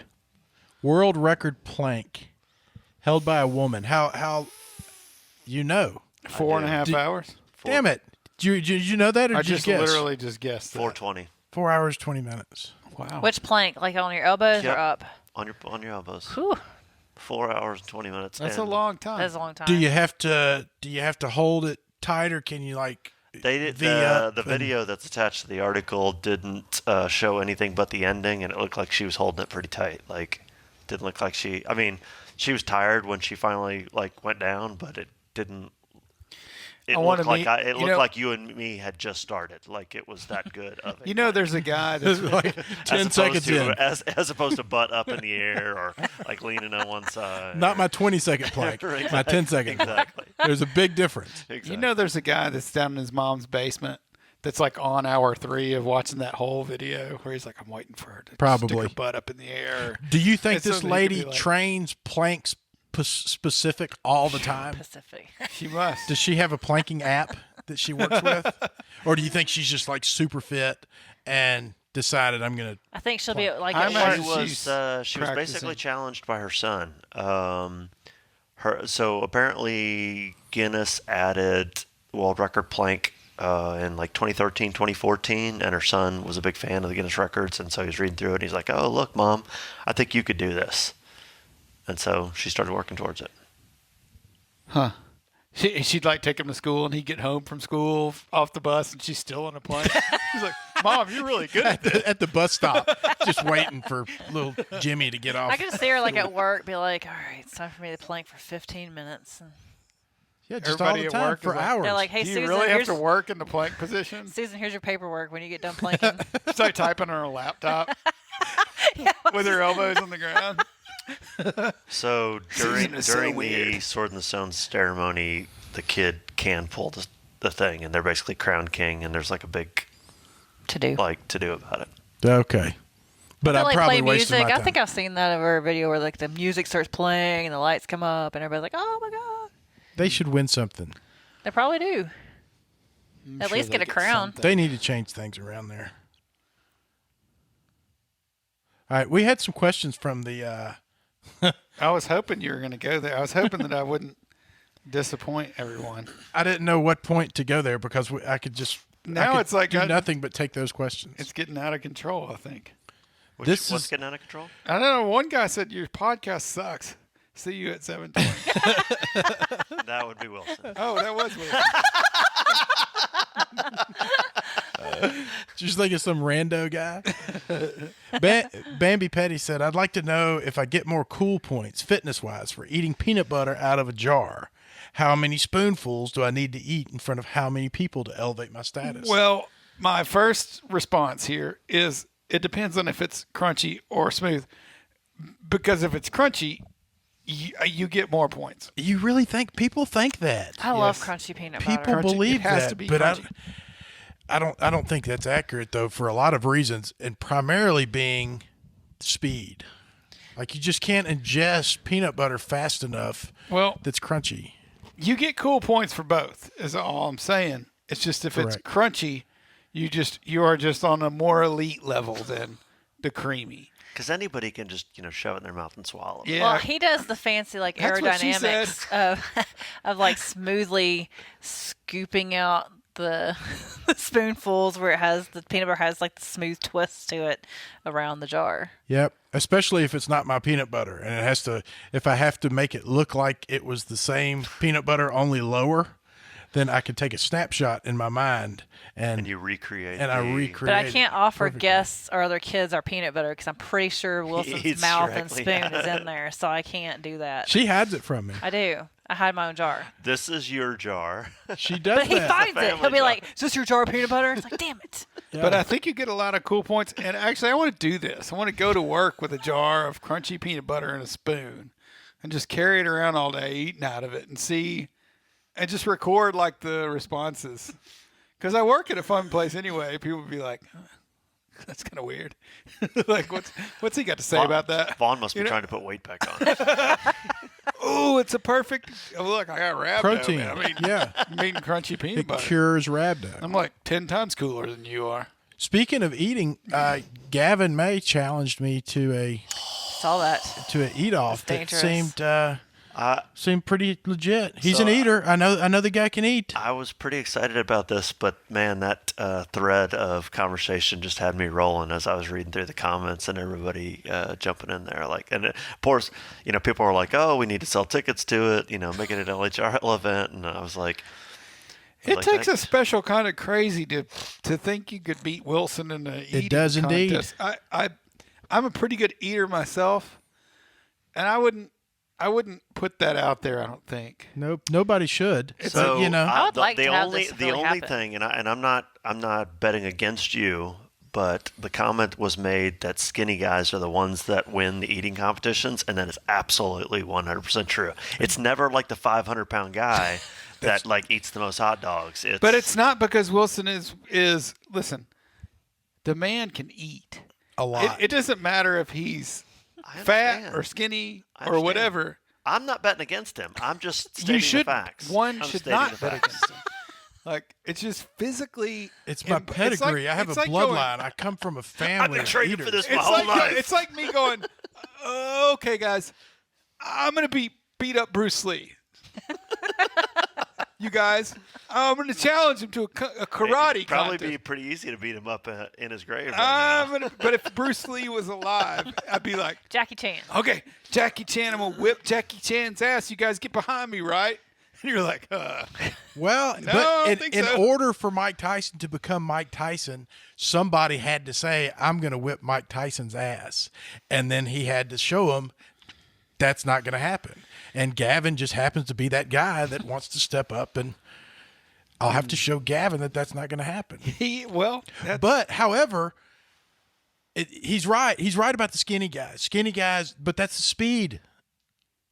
World record plank held by a woman. How you know? 4.5 hours. Damn it. Did you know that, or I did you just guess? literally just guessed that. 420. 4 hours, 20 minutes. Wow. Which plank? Like on your elbows Yep. or up? On your elbows. Whew. 4 hours and 20 minutes. That's a and long time. That's a long time. Do you have to hold it tight, or can you They did V up the and- video that's attached to the article didn't show anything but the ending, and it looked like she was holding it pretty tight. Like, didn't look like she. I mean, she was tired when she finally went down, but it didn't. It I looked wanna like meet- it you looked know- like you and me had just started. Like it was that good of it. You know, there's a guy that's like 10 seconds in? as opposed to butt up in the air or like leaning on one side. Not my 20-second plank, my 10-second plank. Exactly. There's a big difference. Exactly. You know, there's a guy that's down in his mom's basement that's on hour 3 of watching that whole video where he's like, I'm waiting for her to Probably. stick her butt up in the air. Do you think It's this something you could lady be like- trains planks specific all the time? Pacific. She must. Does she have a planking app that she works with? Or do you think she's just super fit and decided I'm going to... I think she'll be like I'm at actually- work. She was she's basically practicing. challenged by her son. So apparently Guinness added world record plank in 2013, 2014, and her son was a big fan of the Guinness records, and so he was reading through it. And he's like, "Oh, look, Mom, I think you could do this," and so she started working towards it. Huh. She'd take him to school, and he'd get home from school off the bus, and she's still on a plane. He's like, Mom, you're really good at this. at the bus stop, just waiting for little Jimmy to get off. I can see her at work, be like, "All right, it's time for me to plank for 15 minutes." And Yeah, just Everybody all at the time work for is like, hours. they're like, "Hey, Do you Susan, really have here's to work in the plank position? Susan, here's your paperwork when you get done planking." Start typing on her laptop with her elbows on the ground. So Susan is so during the weird. Sword in the Stone ceremony, the kid can pull the thing, and they're basically crowned king, and there's a big to do. to do about it. Okay. But They I probably play wasted music. my time. I think I've seen that over a video where the music starts playing and the lights come up and everybody's like, "Oh my god!" They should win something. They probably do. I'm At sure least they get a crown. something. They need to change things around there. All right, we had some questions from the I was hoping you were going to go there. I was hoping that I wouldn't disappoint everyone. I didn't know what point to go there because I could just It's like do nothing but take those questions. It's getting out of control, I think. What's getting out of control? I don't know. One guy said your podcast sucks. See you at 7:20. That would be Wilson. Oh, that was Wilson. Just think of some rando guy. Bambi Petty said, I'd like to know if I get more cool points, fitness-wise, for eating peanut butter out of a jar. How many spoonfuls do I need to eat in front of how many people to elevate my status? Well, my first response here is it depends on if it's crunchy or smooth. Because if it's crunchy, you get more points. You really think people think that? I love crunchy peanut butter. People believe it has that, to be but crunchy. I don't think that's accurate though for a lot of reasons, and primarily being speed. Like you just can't ingest peanut butter fast enough. Well, that's crunchy. You get cool points for both. Is all I'm saying. It's just if it's crunchy, you are just on a more elite level than the creamy. Because anybody can just shove it in their mouth and swallow it. Yeah. Well, he does the fancy like That's what she aerodynamics of like smoothly scooping out the spoonfuls where it has the peanut butter has like the smooth twist to it around the jar. Yep. Especially if it's not my peanut butter and it has to, if I have to make it look like it was the same peanut butter, only lower, then I can take a snapshot in my mind and you recreate. And I recreate. But I can't offer perfectly. guests or other kids our peanut butter because I'm pretty sure Wilson's eats mouth directly and spoon out of is in there, so I can't do that. She hides it from me. I do. I hide my own jar. This is your jar. She does But he that. finds it. He'll family be jar. like, "Is this your jar of peanut butter?" It's like, "Damn it!" Yeah. But I think you get a lot of cool points. And actually, I want to do this. I want to go to work with a jar of crunchy peanut butter and a spoon and just carry it around all day, eating out of it, and see, and just record like the responses. Because I work at a fun place anyway. People would be like, that's kind of weird. Like, what's he got to say about that? Vaughn must be trying to put weight back on. Oh, it's a perfect. Oh, look, I got rhabdo. Protein. Man. I mean, Yeah. I'm eating crunchy peanut It butter. cures rhabdo. I'm like 10 times cooler than you are. Speaking of eating, Gavin May challenged me to Saw that. an eat off that dangerous. seemed pretty legit. He's an eater. I know the guy can eat. I was pretty excited about this, but man, that thread of conversation just had me rolling as I was reading through the comments and everybody jumping in there. Like, and of course, people were like, "Oh, we need to sell tickets to it," make it an LHRL event, and I was like, It takes a special kind of crazy to think you could beat Wilson in a eating does indeed. contest. I'm a pretty good eater myself, and I wouldn't put that out there. I don't think. Nope. Nobody should. So I would like the to have only this the really only happen. thing, and I'm not betting against you, but the comment was made that skinny guys are the ones that win the eating competitions, and that is absolutely 100% true. It's never like the 500-pound guy that like eats the most hot dogs. But it's not because Wilson is listen. The man can eat a lot. It doesn't matter if he's I fat understand. or skinny I or understand. whatever. I'm not betting against him. I'm just stating You should. the facts. One I'm should stating not the bet facts. against him. Like it's just physically. It's my pedigree. I have a it's like going- bloodline. I come from a I've family been of training eaters. for this my It's whole like life. it's like me going, okay, guys, I'm gonna beat up Bruce Lee. You guys, I'm gonna challenge him to a karate It'd probably contest. be pretty easy to beat him up in his grave right now. But if Bruce Lee was alive, I'd be like, Jackie Chan. okay, Jackie Chan, I'm gonna whip Jackie Chan's ass. You guys get behind me, right? And you're like, Well, No, I don't think in so. order for Mike Tyson to become Mike Tyson, somebody had to say, I'm going to whip Mike Tyson's ass. And then he had to show him that's not going to happen. And Gavin just happens to be that guy that wants to step up, and I'll have to show Gavin that that's not going to happen. But, however, he's right. He's right about the skinny guys. Skinny guys, but that's a speed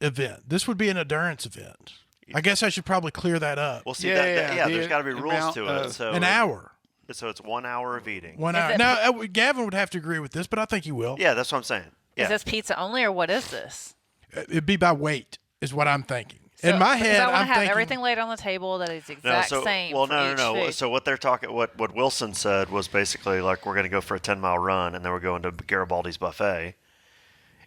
event. This would be an endurance event. I guess I should probably clear that up. Well, see, Yeah, there's got to be rules amount to of- it. So An hour. So it's 1 hour of eating. 1 Is hour. it- Now, Gavin would have to agree with this, but I think he will. Yeah, that's what I'm saying. Yeah. Is this pizza only, or what is this? It'd be by weight, is what I'm thinking. In my Because head, I want I'm to have thinking everything laid on the table that is No, exact so same. well, for no. each food. So what they're talking, what Wilson said was basically like we're going to go for a 10-mile run, and then we're going to Garibaldi's buffet,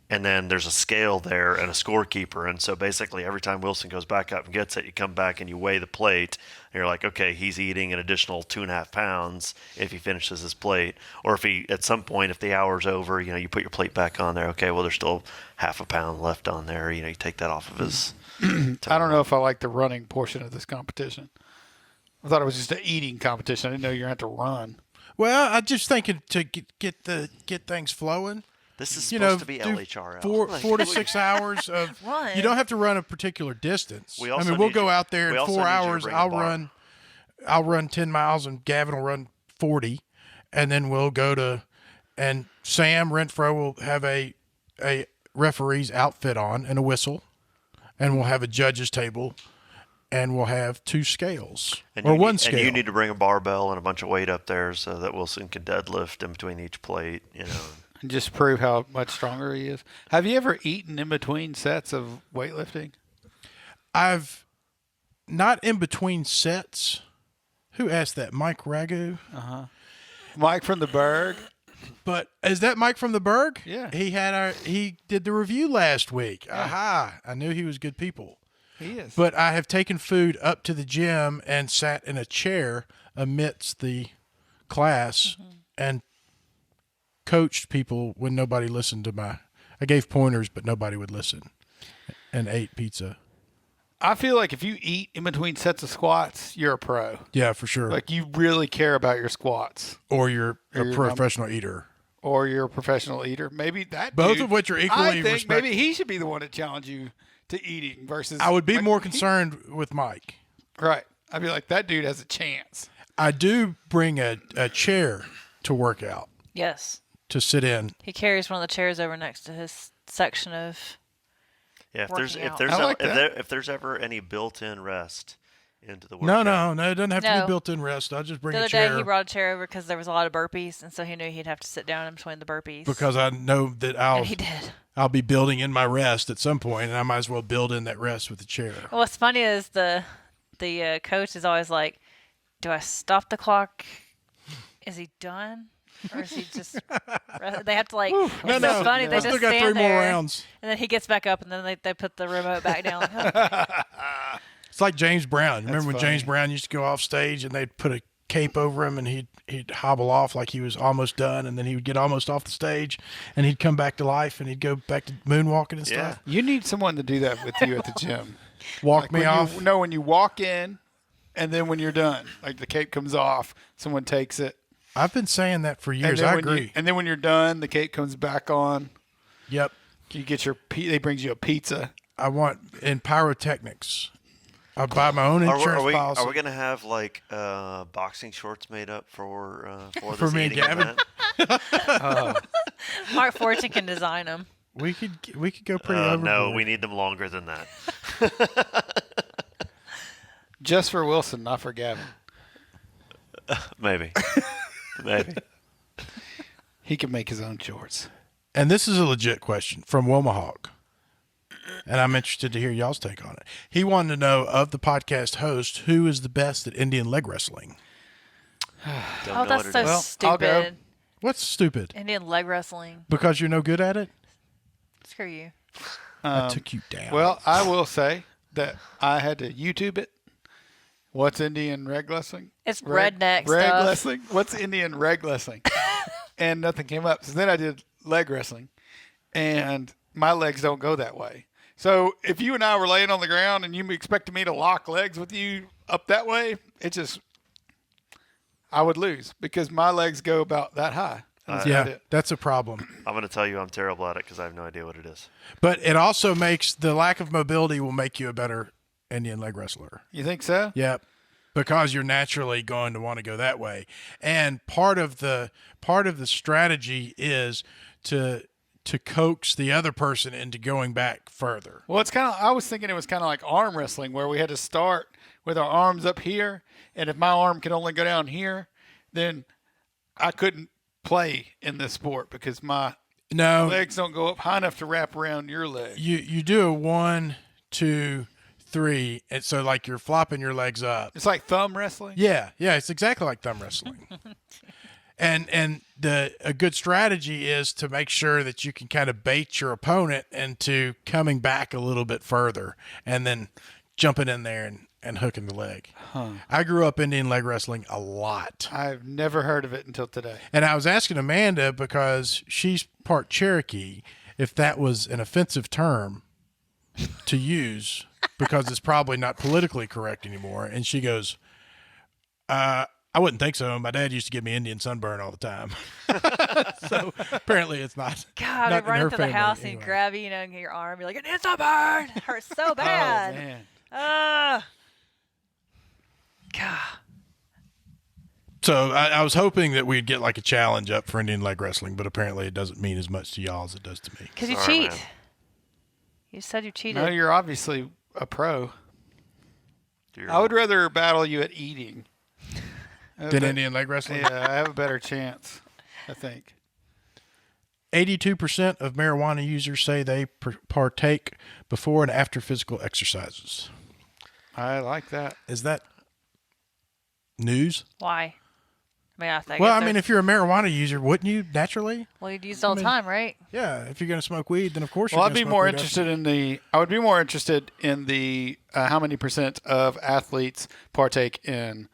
and then there's a scale there and a scorekeeper. And so basically every time Wilson goes back up and gets it, you come back and you weigh the plate. And you're like, okay, he's eating an additional 2.5 pounds if he finishes his plate. Or if he, at some point, if the hour's over, you put your plate back on there. Okay, well, there's still 0.5 pound left on there. You take that off of his. I don't know if I like the running portion of this competition. I thought it was just an eating competition. I didn't know you had to run. Well, I'm just thinking to get things flowing. This is supposed to be do LHRL. 4 to 6 hours of. Run. You don't have to run a particular distance. We also we'll need go you- out there we in also 4 need you to hours. bring a bar. I'll run 10 miles, and Gavin will run 40, and then we'll go to, and Sam Renfro will have a referee's outfit on and a whistle, and we'll have a judge's table, and we'll have 2 scales or one scale. And you need to bring a barbell and a bunch of weight up there so that Wilson can deadlift in between each plate. And just prove how much stronger he is. Have you ever eaten in between sets of weightlifting? I've not in between sets. Who asked that? Mike Ragu? Mike from the Berg. But is that Mike from the Berg? Yeah. He did the review last week. Aha. I knew he was good people. He is. But I have taken food up to the gym and sat in a chair amidst the class and coached people when nobody listened to I gave pointers, but nobody would listen, and ate pizza. I feel like if you eat in between sets of squats, you're a pro. Yeah, for sure. Like you really care about your squats. Or you're a you're professional eater. Or you're a professional eater. Maybe that Both dude, of which are equally I think respect- maybe he should be the one to challenge you to eating versus. I would be like, more concerned with Mike. Right. I'd be like, that dude has a chance. I do bring a chair to work out, Yes. to sit in. He carries one of the chairs over next to his section of. Yeah, Working out. I like that. if there's ever any built-in rest into the No, workout. it doesn't have to No. be built-in rest. I'll just bring The a other chair day he brought a chair over because there was a lot of burpees, and so he knew he'd have to sit down in between the burpees. because I know that and he did. I'll be building in my rest at some point, and I might as well build in that rest with the chair. Well, what's funny is the coach is always like, "Do I stop the clock? Is he done?" Or is he just? They have to like. It's so funny. They I just still got stand 3 more there, rounds. and then he gets back up, and then they put the remote back down. Like, oh. It's like James Brown. Remember when funny. James Brown used to go off stage and they'd put a cape over him and he'd hobble off like he was almost done, and then he would get almost off the stage and he'd come back to life and he'd go back to moonwalking and Yeah. stuff. You need someone to do that with you at the gym. Walk Like me when off. when you walk in and then when you're done, like the cape comes off, someone takes it. I've been saying that for And years. then I when agree. and then when you're done, the cape comes back on. Yep. You get they brings you a pizza. I want in pyrotechnics. I buy my own insurance policy. Are we gonna have like boxing shorts made up for For this me and eating Gavin? event? Mark Fortune can design them. We could go pretty overboard. No, we need them longer than that. Just for Wilson, not for Gavin. Maybe. Maybe. He can make his own shorts. And this is a legit question from Wilmahawk. And I'm interested to hear y'all's take on it. He wanted to know, of the podcast host, who is the best at Indian leg wrestling? Don't Oh, know that's what so it is. Well, I'll go. stupid. What's stupid? Indian leg wrestling. Because you're no good at it? Screw you. I took you down. Well, I will say that I had to YouTube it. What's Indian reg wrestling? It's redneck reg stuff. wrestling. What's Indian reg wrestling? And nothing came up. So then I did leg wrestling, and my legs don't go that way. So if you and I were laying on the ground and you expected me to lock legs with you up that way, I would lose because my legs go about that high. That's about yeah, it. that's a problem. I'm going to tell you I'm terrible at it because I have no idea what it is. But it also makes the lack of mobility will make you a better Indian leg wrestler. You think so? Yep. Because you're naturally going to want to go that way. And part of the strategy is to coax the other person into going back further. Well, I was thinking it was kind of like arm wrestling where we had to start with our arms up here. And if my arm could only go down here, then I couldn't play in this sport because my No, legs don't go up high enough to wrap around your leg. you do a 1, 2, 3, and so like you're flopping your legs up. It's like thumb wrestling. Yeah, it's exactly like thumb wrestling. And a good strategy is to make sure that you can kind of bait your opponent into coming back a little bit further and then jumping in there and hooking the leg. I grew up Indian leg wrestling a lot. I've never heard of it until today. And I was asking Amanda, because she's part Cherokee, if that was an offensive term to use, because it's probably not politically correct anymore. And she goes, I wouldn't think so. My dad used to give me Indian sunburn all the time. So apparently it's not. God, not I'd in run her into the family house anyway. and grab you, in your arm, be like, "It's a burn! It hurts so bad." Oh man. God. So I was hoping that we'd get like a challenge up for Indian leg wrestling, but apparently it doesn't mean as much to y'all as it does to me. Because you Sorry, cheat. man. You said you cheated. No, you're obviously a pro. You're- I would rather battle you at eating. Than Indian leg wrestling? Yeah, I have a better chance, I think. 82% of marijuana users say they partake before and after physical exercises. I like that. Is that news? Why? I mean, Well, I mean, if you're a marijuana user, wouldn't you naturally? well, you'd use it all the time, right? Yeah, if you're going to smoke weed, then of course Well, you're I'd going be to smoke more weed interested in the. I would be more interested in the how many percent of athletes partake in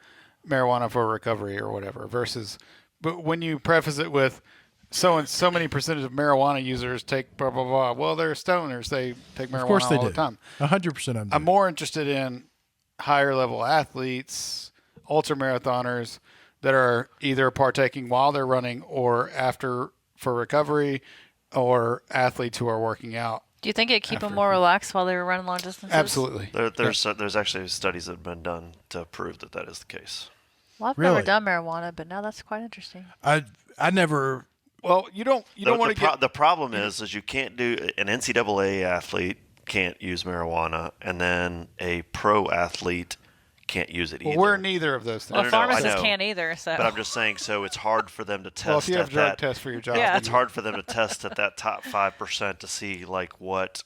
marijuana for recovery or whatever versus. But when you preface it with so and so many percentage of marijuana users take blah blah blah. Well, they're stoners. They take marijuana Of course they all do. the time. 100% of them. I'm more interested in higher level athletes, ultra marathoners that are either partaking while they're running or after for recovery, or athletes who are working out. Do you think it'd keep them After. more relaxed while they were running long distances? Absolutely. There's actually studies that have been done to prove that that is the case. Well, I've Really? never done marijuana, but now that's quite interesting. I never. Well, you don't want to get. The problem is you can't do an NCAA athlete can't use marijuana, and then a pro athlete can't use it either. Well, we're neither of those things. Well, no, no, I pharmacists know. can't either, so. But I'm just saying, so it's hard for them to test Well, if you have at drug that. tests for your job, Yeah. It's hard for them to test at that top 5% to see like what,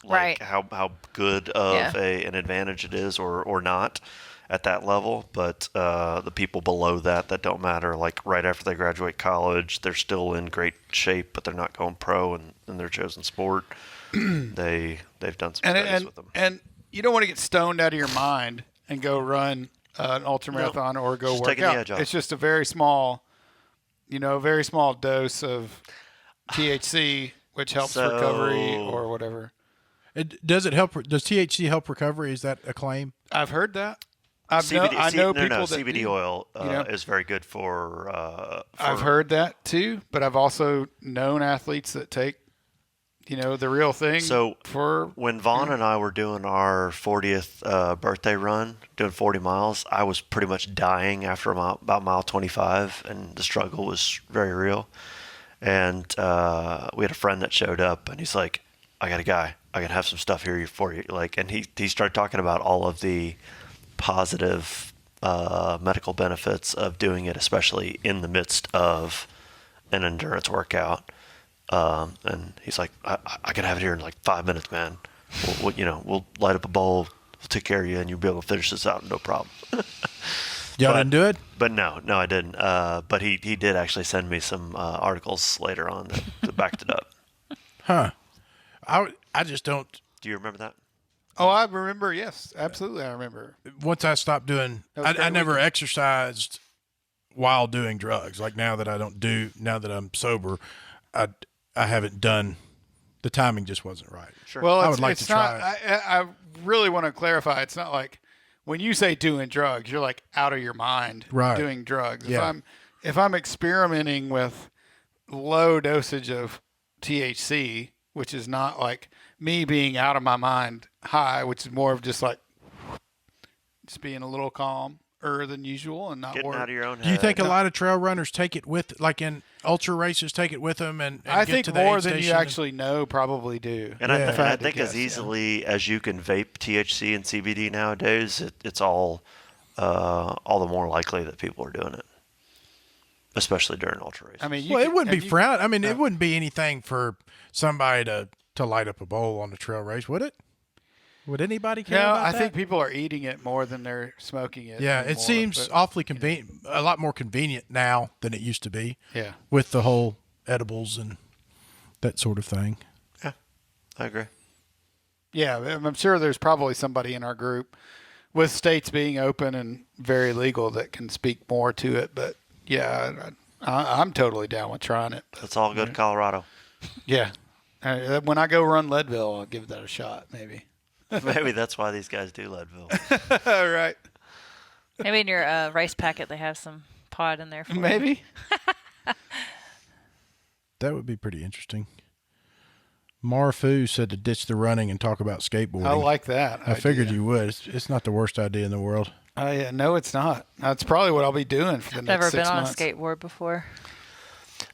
Right. how good of Yeah. an advantage it is or not at that level. But the people below that don't matter. Like right after they graduate college, they're still in great shape, but they're not going pro in their chosen sport. They've done some studies with them. And you don't want to get stoned out of your mind and go run an ultra marathon or go just work taking the out. edge off. It's just a very small dose of THC, which helps recovery or whatever. Does it help? Does THC help recovery? Is that a claim? I've heard that. I know people that CBD do. oil you know. is very good for I've heard that too, but I've also known athletes that take, the real thing. So for when Vaughn and I were doing our 40th birthday run, doing 40 miles, I was pretty much dying after about mile 25, and the struggle was very real. And we had a friend that showed up, and he's like, "I got a guy. I can have some stuff here for you." Like, and he started talking about all of the positive medical benefits of doing it, especially in the midst of an endurance workout. And he's like, I can have it here in like 5 minutes, man. We'll light up a bowl, we'll take care of you, and you'll be able to finish this out, no problem. Y'all didn't do it? But no, I didn't. But he did actually send me some articles later on that backed it up. Huh. I just don't. Do you remember that? Oh, I remember. Yes, absolutely, I remember. Once I stopped doing, That was I great never weekend. exercised while doing drugs. Like now that I'm sober, I haven't done. The timing just wasn't right. Sure. Well, I it's, would like it's to not. try I really want to clarify. It's not like when you say doing drugs, you're like out of your mind Right. doing drugs. Yeah. If I'm experimenting with low dosage of THC, which is not like me being out of my mind high, which is more of just like just being a little calmer than usual and not Getting worried. out of your own head. Do you think a lot of trail runners take it with, like in ultra races, take it with them and I get think to the more aid than you station? actually know probably do. And Yeah. I If I had to think guess, as yeah. easily as you can vape THC and CBD nowadays, it's all the more likely that people are doing it, especially during ultra races. I mean, Well, it wouldn't be you- frowned. I mean, it wouldn't be anything for somebody to light up a bowl on the trail race, would it? Would anybody care No, about I that? think people are eating it more than they're smoking it. Yeah, anymore, it seems but, awfully convenient, a lot more convenient now than it used to be Yeah. with the whole edibles and that sort of thing. Yeah, I agree. Yeah, I'm sure there's probably somebody in our group with states being open and very legal that can speak more to it. But yeah, I'm totally down with trying it. That's all good, Colorado. Yeah. When I go run Leadville, I'll give that a shot, maybe. Maybe that's why these guys do Leadville. All right. Maybe in your rice packet they have some pod in there for you. Maybe. That would be pretty interesting. Marfu said to ditch the running and talk about skateboarding. I like that. I figured idea. you would. It's not the worst idea in the world. No, it's not. That's probably what I'll be doing for the next Never 6 been on months. a skateboard before.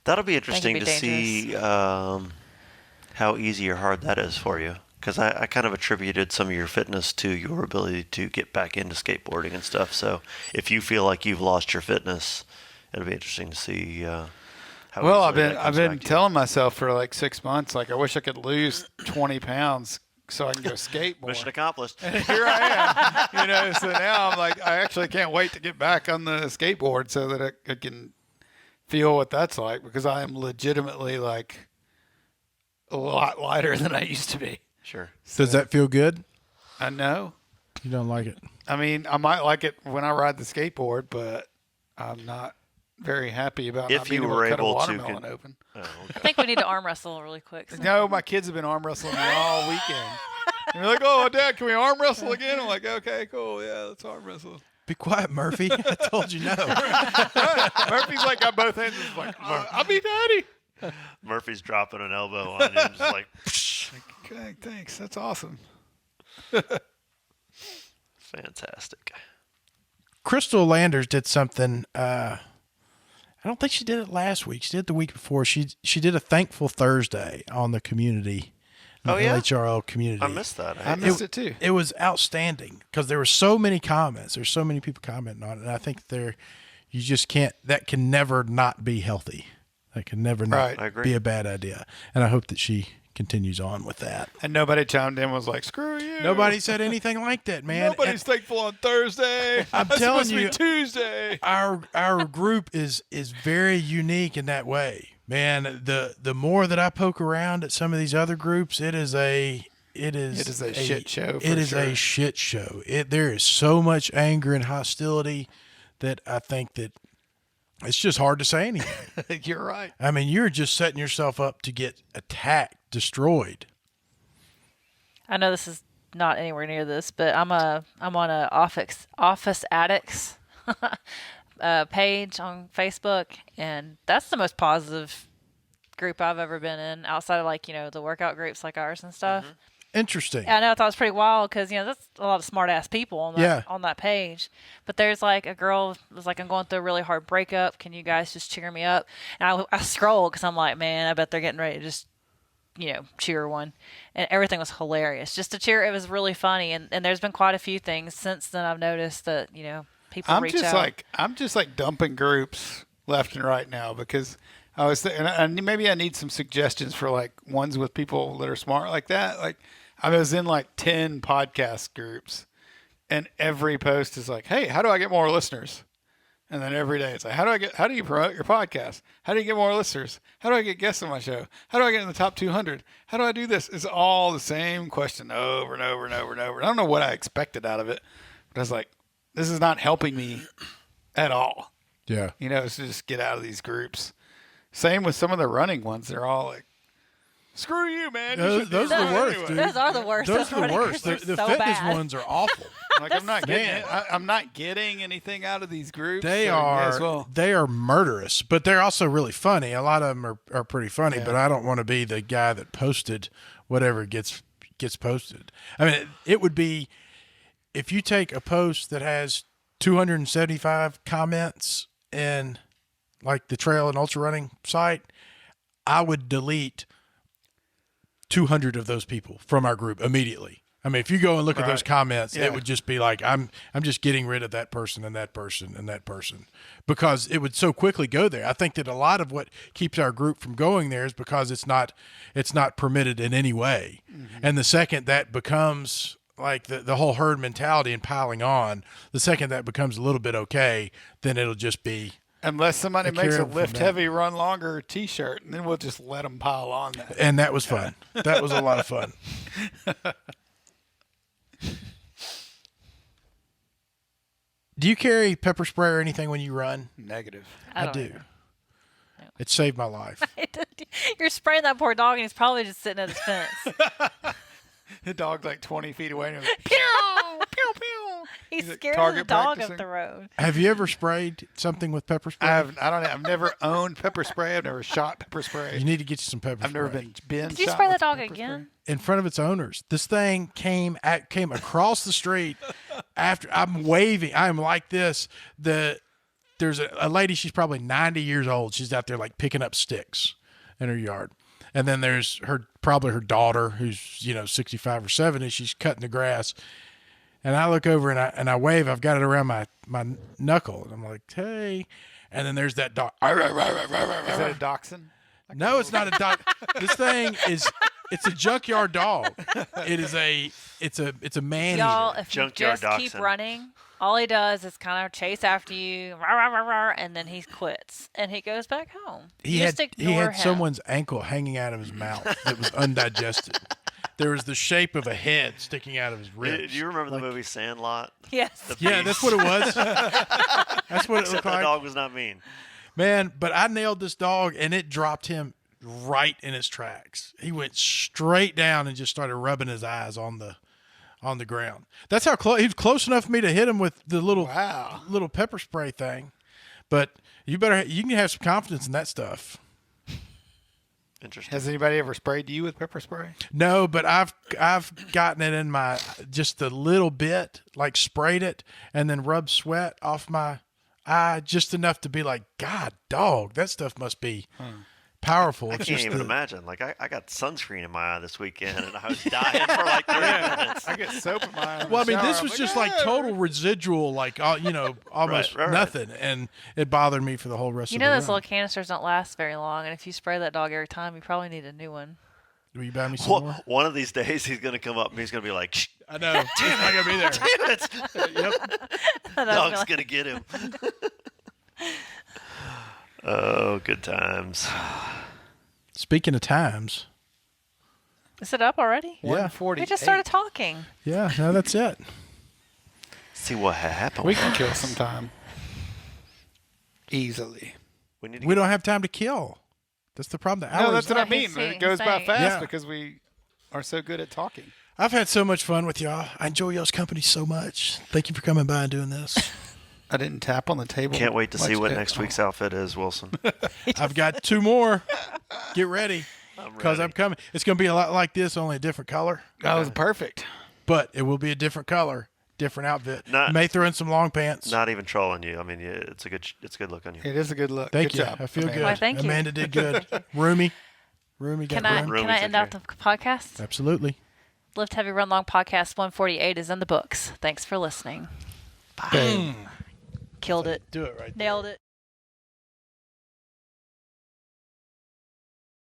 That'll be interesting be to see how easy or hard that is for you. Because I kind of attributed some of your fitness to your ability to get back into skateboarding and stuff. So if you feel like you've lost your fitness, it'll be interesting to see how. Well, easily that I've comes been back to you. telling myself for like 6 months, like I wish I could lose 20 pounds so I can go skate more. Mission accomplished. And here I am, So now I'm like, I actually can't wait to get back on the skateboard so that I can feel what that's like, because I am legitimately like a lot lighter than I used to be. Sure. Does that feel good? I know. You don't like it? I mean, I might like it when I ride the skateboard, but I'm not very happy about If not being you able were to cut a able to watermelon open. Oh, I okay. think we need to arm wrestle really quick. So. No, my kids have been arm wrestling me all weekend. And they're like, "Oh, Dad, can we arm wrestle again?" I'm like, "Okay, cool, yeah, let's arm wrestle." Be quiet, Murphy. I told you no. Murphy's like got both hands. He's like, "I'll be Daddy." Murphy's dropping an elbow on you, and just like, Okay, thanks. That's awesome. fantastic. Crystal Landers did something. I don't think she did it last week. She did it the week before. She did a Thankful Thursday on the community. Oh, yeah? LHRL community. I missed that. I missed it too. It was outstanding because there were so many comments. There's so many people commenting on it, and I think you just can't. That can never not be healthy. That can never Right. not I agree. be a bad idea. And I hope that she continues on with that. And nobody chimed in and was like, "Screw you." Nobody said anything like that, man. Nobody's thankful on Thursday. I'm That's telling supposed to be you- Tuesday. Our group is very unique in that way, man. The more that I poke around at some of these other groups, it is a shit show, for It is sure. a shit show. There is so much anger and hostility that I think that it's just hard to say anything. You're right. I mean, you're just setting yourself up to get attacked, destroyed. I know this is not anywhere near this, but I'm on a office addicts page on Facebook, and that's the most positive group I've ever been in outside of like the workout groups like ours and stuff. Mm-hmm. Interesting. Yeah, I know. I thought it was pretty wild because that's a lot of smart ass people on that Yeah. on that page. But there's like a girl was like, "I'm going through a really hard breakup. Can you guys just cheer me up?" And I scroll because I'm like, man, I bet they're getting ready to just cheer one. And everything was hilarious. Just to cheer, it was really funny. And there's been quite a few things since then. I've noticed that people I'm reach just out. I'm just like dumping groups left and right now because I was and maybe I need some suggestions for like ones with people that are smart like that. Like I was in like 10 podcast groups, and every post is like, "Hey, how do I get more listeners?" And then every day it's like, how do you promote your podcast? How do you get more listeners? How do I get guests on my show? How do I get in the top 200? How do I do this? It's all the same question over and over and over and over. I don't know what I expected out of it, but I was like, this is not helping me at all. Yeah. It's to just get out of these groups. Same with some of the running ones. They're all like, screw you, man. You should do Those are the it worst, anyway. dude. Those are the worst. Those are the worst. They're The so fitness bad. ones are awful. Like I'm not getting Man. I'm not getting anything out of these groups. They so are may as well. they are murderous, but they're also really funny. A lot of them are pretty funny, Yeah. but I don't want to be the guy that posted whatever gets posted. I mean, it would be if you take a post that has 275 comments in like the trail and ultra running site, I would delete 200 of those people from our group immediately. I mean, if you go and look at those Right. comments, Yeah. it would just be like, I'm just getting rid of that person and that person and that person because it would so quickly go there. I think that a lot of what keeps our group from going there is because it's not permitted in any way. Mm-hmm. And the second that becomes like the whole herd mentality and piling on. The second that becomes a little bit okay, then it'll just be. Unless somebody I makes care a from lift that. heavy, run longer T-shirt, and then we'll just let them pile on that. And that was fun. That was a lot of fun. Do you carry pepper spray or anything when you run? Negative. I do. don't know. It saved my life. You're spraying that poor dog, and he's probably just sitting at his fence. The dog's like 20 feet away, and he's like, pew, pew, pew. He's like scared of the target dog practicing. up the road. Have you ever sprayed something with pepper spray? I've never owned pepper spray. I've never shot pepper spray. You need to get you some pepper I've spray. never been Did you shot spray with that dog pepper again? spray. In front of its owners. This thing came across the street after I'm waving. I'm like this. There's a lady, she's probably 90 years old. She's out there like picking up sticks in her yard. And then there's probably her daughter who's, 65 or 70. She's cutting the grass. And I look over and I wave. I've got it around my knuckle. And I'm like, hey. And then there's that dog. Is that a dachshund? No, it's not a dog. This thing it's a junkyard dog. It's a man Y'all, eater. if you Junkyard just keep dachshund. running, all he does is kind of chase after you, rah, rah, rah, rah, and then he quits and he goes back home. He You just had ignore him. someone's ankle hanging out of his mouth that was undigested. There was the shape of a head sticking out of his Do ribs. you remember the movie Sandlot? Yes. Yeah, that's what it was. That's what it Except looked that like. dog was not mean. Man, but I nailed this dog and it dropped him right in his tracks. He went straight down and just started rubbing his eyes on the ground. That's how close he was, close enough for me to hit him with the little pepper spray thing. But you can have some confidence in that stuff. Interesting. Has anybody ever sprayed you with pepper spray? No, but I've gotten it in my just a little bit, like sprayed it and then rubbed sweat off my eye just enough to be like, God, dog, that stuff must be powerful. I It's can't just even imagine. Like I got sunscreen in my eye this weekend, and I was dying for like 30 minutes. I get soap in my eye. in Well, I the mean, this shower. was I'm just like, like total residual, like almost Right. nothing, and it bothered me for the whole rest You of know the those run. little canisters don't last very long, and if you spray that dog every time, you probably need a new one. Will you buy me some more? One of these days, he's gonna come up and he's gonna be like, "Shh, I know. It's not gonna be there. damn it, That's dog's really- gonna get him." Oh, good times. Speaking of times, Is it up already? Yeah. 148. We just started talking. yeah, no, that's it. See what happened. We can kill some time. Easily. We need to We don't have time to kill. That's the problem. The No, hours. that's what I Yeah, mean. he's It goes by saying. fast Yeah. because we are so good at talking. I've had so much fun with y'all. I enjoy y'all's company so much. Thank you for coming by and doing this. I didn't tap on the table. Can't wait to see much what yet. next week's outfit is, Wilson. I've got 2 more. Get ready. Because I'm coming. It's going to be a lot like this, only a different color. That was perfect. But it will be a different color, different outfit. Not- May throw in some long pants. Not even trolling you. I mean, it's a good look on you. It is a good look. Thank good you. job, I feel Amanda. good. Why, thank you. Amanda did good. Roomy got Can I room. Room can I is end okay. out the podcast? Lift Lift Heavy Run Long podcast 148 is in the books. Thanks for listening. Boom. Killed it. Do it right there. Nailed it.